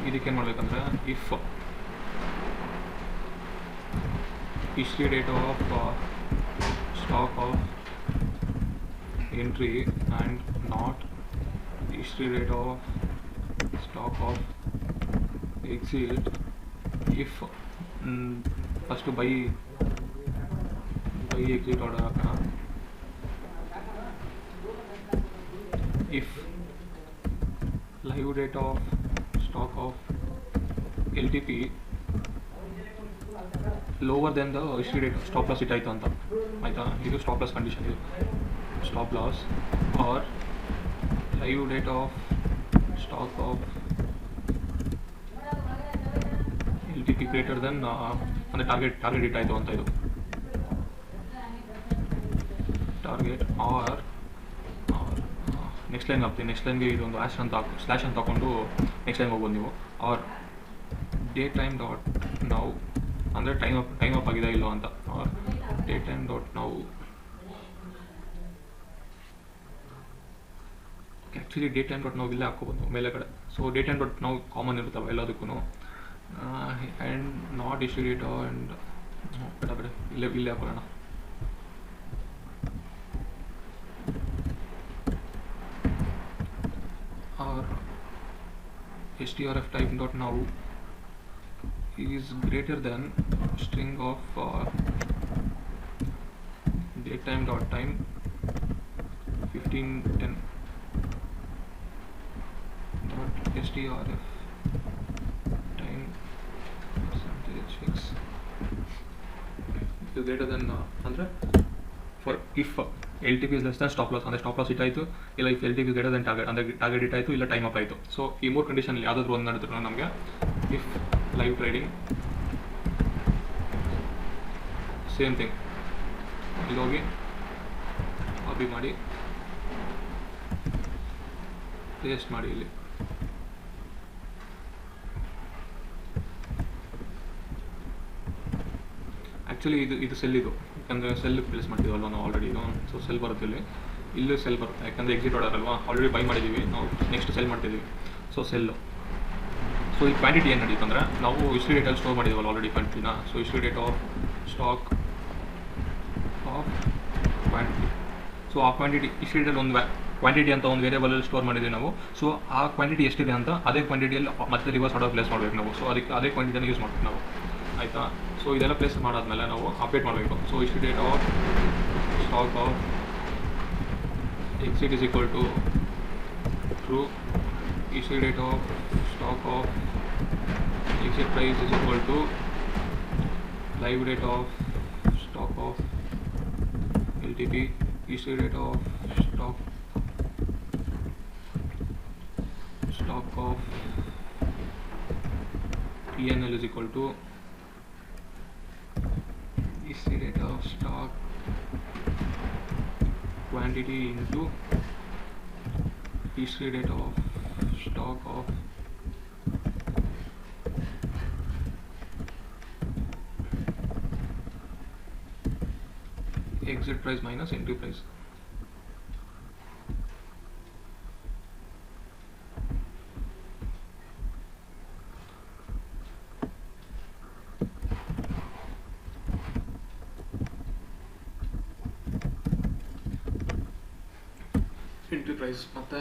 ಇದಕ್ಕೇನು ಮಾಡಬೇಕಂದ್ರೆ, if history date of stock of entry and not history date of stock of exit, if first buy exit order ಹಾಕೋಣ. if live date of stock of LTP lower than the history date stop loss ಇಟ್ಟಾಯಿತು ಅಂತ, ಆಯಿತಾ? ಇದು stop loss condition. ಇದು stop loss or live date of stock of LTP greater than ಅಂದರೆ target ಇಟ್ಟಾಯಿತು ಅಂತ. ಇದು ಟಾರ್ಗೆಟ್ ಆರ್ ನೆಕ್ಸ್ಟ್ ಲೈನ್ ಹಾಕ್ತೀವಿ. ನೆಕ್ಸ್ಟ್ ಲೈನ್ಗೆ ಇದೊಂದು ಸ್ಲ್ಯಾಶ್ ಅಂತ ಹಾಕೊಂಡು ನೆಕ್ಸ್ಟ್ ಲೈನ್ ಹೋಗ್ಬೋದು ನೀವು. ಆರ್ ಡೇ ಟೈಮ್ ಡಾಟ್ ನಾವು ಅಂದರೆ ಟೈಮ್ ಅಪ್ ಆಗಿದೆ ಇಲ್ಲೋ ಅಂತ. ಆರ್ ಡೇ ಟೈಮ್ ಡಾಟ್ ನಾವು ಆ್ಯಕ್ಚುಲಿ ಡೇ ಟೈಮ್ ಡಾಟ್ ನಾವು ಇಲ್ಲೇ ಹಾಕ್ಕೋಬೋದು ಮೇಲೆ ಕಡೆ. ಸೊ ಡೇ ಟೈಮ್ ಡಾಟ್ ನಾವು ಕಾಮನ್ ಇರುತ್ತವೆ ಎಲ್ಲದಕ್ಕೂ. And not issue date and ಬೇಡ ಇಲ್ಲೇ ಹಾಕೋಣ. Or STRF type dot now is greater than string of datetime dot time 1510 dot STRF time percentage fix is greater than andre for if LTP is less than stop loss, ಅಂದರೆ stop loss ಇಟ್ಟಾಯಿತು, ಇಲ್ಲ if LTP is greater than target, ಅಂದರೆ target ಇಟ್ಟಾಯಿತು, ಇಲ್ಲ time up ಆಯಿತು. So ಈ 3 ಕಂಡೀಷನಲ್ಲಿ ಯಾವುದಾದ್ರೂ ಒಂದು ನಡೆದ್ರು ನಮಗೆ if live trading same thing. ಇಲ್ಲಿ ಹೋಗಿ ಕಾಪಿ ಮಾಡಿ ಪೇಸ್ಟ್ ಮಾಡಿ ಇಲ್ಲಿ. ಆ್ಯಕ್ಚುಲಿ ಇದು ಸೆಲ್, ಇದು ಯಾಕಂದರೆ ಸೆಲ್ ಪ್ಲೇಸ್ ಮಾಡ್ತೀವಲ್ವ ನಾವು ಆಲ್ರೆಡಿ. ಇದು ಸೊ ಸೆಲ್ ಬರುತ್ತೆ ಇಲ್ಲೂ ಸೆಲ್ ಬರುತ್ತೆ, ಯಾಕಂದರೆ ಎಕ್ಸಿಟ್ ಆರ್ಡರ್ ಅಲ್ವಾ, ಆಲ್ರೆಡಿ ಬೈ ಮಾಡಿದ್ದೀವಿ ನಾವು, ನೆಕ್ಸ್ಟ್ ಸೆಲ್ ಮಾಡ್ತಿದ್ದೀವಿ. So sell. ಸೊ ಈ ಕ್ವಾಂಟಿಟಿ ಏನು ನಡೀತು ಅಂದರೆ, ನಾವು ಹಿಸ್ಟ್ರಿ ಡೇಟಲ್ಲಿ ಸ್ಟೋರ್ ಮಾಡಿದ್ದೀವಲ್ಲ ಆಲ್ರೆಡಿ ಕ್ವಾಂಟಿಟಿನ. So history date of stock of quantity. So ಆ ಕ್ವಾಂಟಿಟಿ ಹಿಸ್ಟ್ರಿ ಡೇಟಲ್ಲಿ ಒಂದು ಕ್ವಾಂಟಿಟಿ ಅಂತ ಒಂದು ವೇರಿಯಬಲಲ್ಲಿ ಸ್ಟೋರ್ ಮಾಡಿದ್ದೀವಿ ನಾವು. ಸೊ ಆ ಕ್ವಾಂಟಿಟಿ ಎಷ್ಟಿದೆ ಅಂತ ಅದೇ ಕ್ವಾಂಟಿಟಿಯಲ್ಲಿ ಮತ್ತೆ ರಿವರ್ಸ್ ಆರ್ಡರ್ ಪ್ಲೇಸ್ ಮಾಡಬೇಕು ನಾವು. ಸೊ ಅದಕ್ಕೆ ಅದೇ ಕ್ವಾಂಟಿಟಿಯನ್ನು ಯೂಸ್ ಮಾಡ್ಬೇಕು ನಾವು, ಆಯಿತಾ? ಸೊ ಇದೆಲ್ಲ ಪ್ಲೇಸ್ ಮಾಡಾದ್ಮೇಲೆ ನಾವು ಅಪ್ಡೇಟ್ ಮಾಡಬೇಕು. So history date of stock of exit is equal to true, issue date of stock of exit price is equal to live date of stock of LTP, issue date of stock of PNL is equal to issue date of stock quantity into history date of stock of exit price minus entry price. Entry price ಮತ್ತು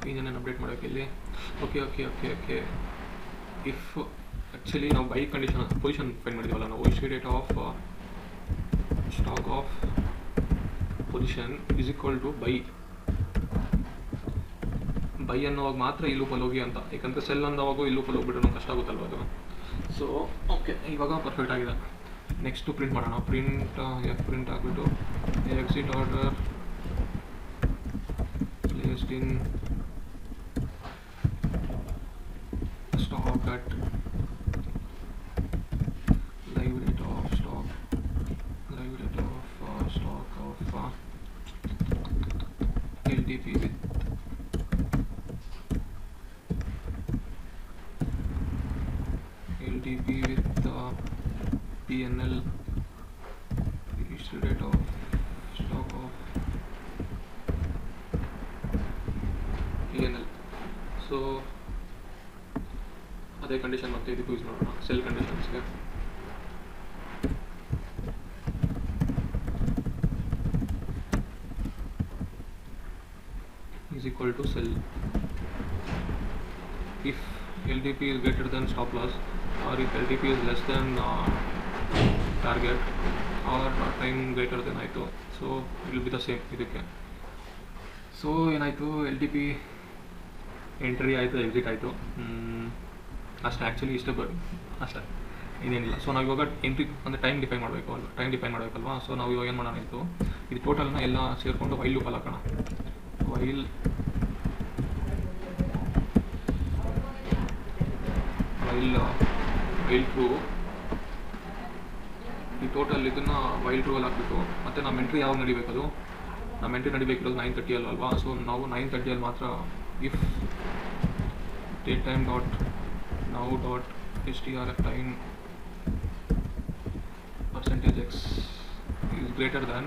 ಇನ್ನೇನು update ಮಾಡೋಕ್ಕೆ ಇಲ್ಲಿ. Okay if actually ನಾವು buy position find ಮಾಡಿದ್ದೀವಲ್ಲ ನಾವು, issue date of stock of position is equal to buy ಅನ್ನೋವಾಗ ಮಾತ್ರ ಈ ಲೂಪಲ್ಲಿ ಹೋಗಿ ಅಂತ, ಯಾಕಂದರೆ ಸೆಲ್ ಅನ್ನೋವಾಗ ಈ ಲೂಪಲ್ಲಿ ಹೋಗ್ಬಿಟ್ರೆ ನಮ್ಗೆ ಕಷ್ಟ ಆಗುತ್ತಲ್ವ ಅದು. ಸೊ ಓಕೆ, ಇವಾಗ ಪರ್ಫೆಕ್ಟ್ ಆಗಿದೆ. ನೆಕ್ಸ್ಟು ಪ್ರಿಂಟ್ ಮಾಡೋಣ. ಪ್ರಿಂಟ್ ಆಗಿಬಿಟ್ಟು exit order placed in stock at LTP with PNL, registered date of stock of PNL. So ಅದೇ ಕಂಡೀಷನ್ ಮತ್ತೆ ಇದಕ್ಕೂ ಯೂಸ್ ಮಾಡೋಣ. ಸೆಲ್ ಕಂಡೀಷನ್ಸ್ಗೆ is equal to cell. If LTP is greater than stop loss, or if LTP is less than target, or time greater than ಆಯಿತು, so it will be the same ಇದಕ್ಕೆ. So ಏನಾಯಿತು, LTP entry ಆಯಿತು, exit ಆಯಿತು, ಅಷ್ಟೇ. Actually ಇಷ್ಟೇ ಅಷ್ಟೇ, ಇದೇನಿಲ್ಲ. So ನಾವು ಇವಾಗ ಎಂಟ್ರಿ ಅಂದರೆ ಟೈಮ್ ಡಿಫೈನ್ ಮಾಡಬೇಕಲ್ವಾ. ಸೊ ನಾವು ಇವಾಗ ಏನು ಮಾಡೋಣ ಆಯಿತು, ಇದು ಟೋಟಲ್ನ ಎಲ್ಲ ಸೇರಿಕೊಂಡು ವೈಲ್ ಲೂಪಲ್ಲಿ ಹಾಕೋಣ. ವೈಲ್ ಟ್ರೂ, ಈ ಟೋಟಲ್ ಇದನ್ನು ವೈಲ್ ಟ್ರೂ ಅಲ್ಲಿ ಹಾಕ್ಬಿಟ್ಟು ಮತ್ತು ನಮ್ಮ ಎಂಟ್ರಿ ಯಾವಾಗ ನಡಿಬೇಕದು, ನಮ್ಮ ಎಂಟ್ರಿ ನಡಿಬೇಕಿರೋದು 9:30 ಅಲ್ವಾ. ಸೊ ನಾವು 9:30 ಮಾತ್ರ ಇಫ್ ಡೇಟ್ ಟೈಮ್ ಡಾಟ್ ನಾವು dot strf time %x is greater than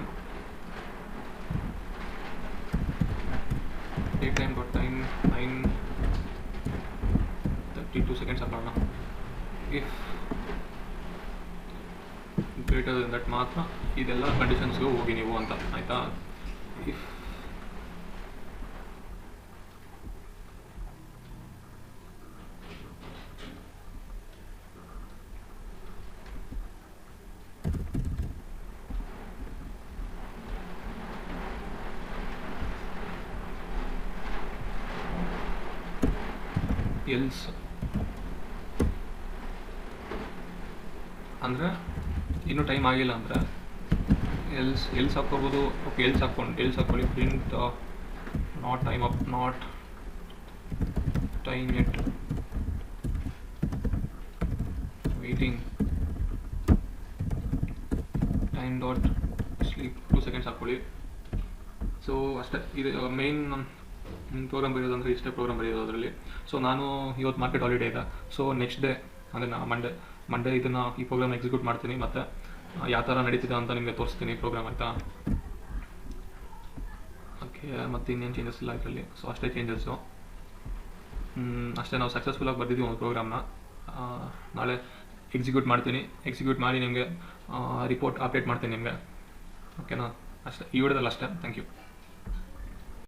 date time dot time 9:32 seconds ಹಾಕೋಣ. ಇಫ್ ಗ್ರೇಟರ್ ದೆನ್ ದಟ್ ಮಾತ್ರ ಇದೆಲ್ಲ ಕಂಡೀಷನ್ಸ್ಗೆ ಹೋಗಿ ನೀವು ಅಂತ, ಆಯಿತಾ. ಇಫ್ ಎಲ್ಸ್ ಅಂದರೆ ಇನ್ನೂ ಟೈಮ್ ಆಗಿಲ್ಲ ಅಂದರೆ ಎಲ್ಸ್ ಹಾಕ್ಕೋಬೋದು. ಓಕೆ, ಎಲ್ಸ್ ಹಾಕ್ಕೊಳ್ಳಿ. Print not time at waiting time dot sleep 2 seconds ಹಾಕ್ಕೊಳ್ಳಿ. ಸೊ ಅಷ್ಟೇ. ಇದು ಮೇನ್ ಪ್ರೋಗ್ರಾಮ್ ಬರೆಯೋದಂದರೆ ಇಷ್ಟೇ ಪ್ರೋಗ್ರಾಮ್ ಬರೆಯೋದು ಅದರಲ್ಲಿ. ಸೊ ನಾನು ಇವತ್ತು ಮಾರ್ಕೆಟ್ ಹಾಲಿಡೇ ಇದೆ, ಸೊ ನೆಕ್ಸ್ಟ್ ಡೇ ಅಂದರೆ ಮಂಡೇ ಇದನ್ನು ಈ ಪ್ರೋಗ್ರಾಮ್ ಎಕ್ಸಿಕ್ಯೂಟ್ ಮಾಡ್ತೀನಿ, ಮತ್ತು ಯಾವ ಥರ ನಡೀತಿದೆ ಅಂತ ನಿಮಗೆ ತೋರಿಸ್ತೀನಿ ಪ್ರೋಗ್ರಾಮ್, ಆಯಿತಾ. ಓಕೆ, ಮತ್ತು ಇನ್ನೇನು ಚೇಂಜಸ್ ಇಲ್ಲ ಇದರಲ್ಲಿ. ಸೊ ಅಷ್ಟೇ ಚೇಂಜಸ್ಸು, ಅಷ್ಟೇ. ನಾವು ಸಕ್ಸಸ್ಫುಲ್ಲಾಗಿ ಬರ್ದಿದ್ದೀವಿ ಒಂದು ಪ್ರೋಗ್ರಾಮ್ನ. ನಾಳೆ ಎಕ್ಸಿಕ್ಯೂಟ್ ಮಾಡಿ ನಿಮಗೆ ರಿಪೋರ್ಟ್ ಅಪ್ಡೇಟ್ ಮಾಡ್ತೀನಿ ನಿಮಗೆ. ಓಕೆನಾ, ಅಷ್ಟೇ ಈ ವಿಡಿಯೋದಲ್ಲಿ ಅಷ್ಟೇ. Thank you.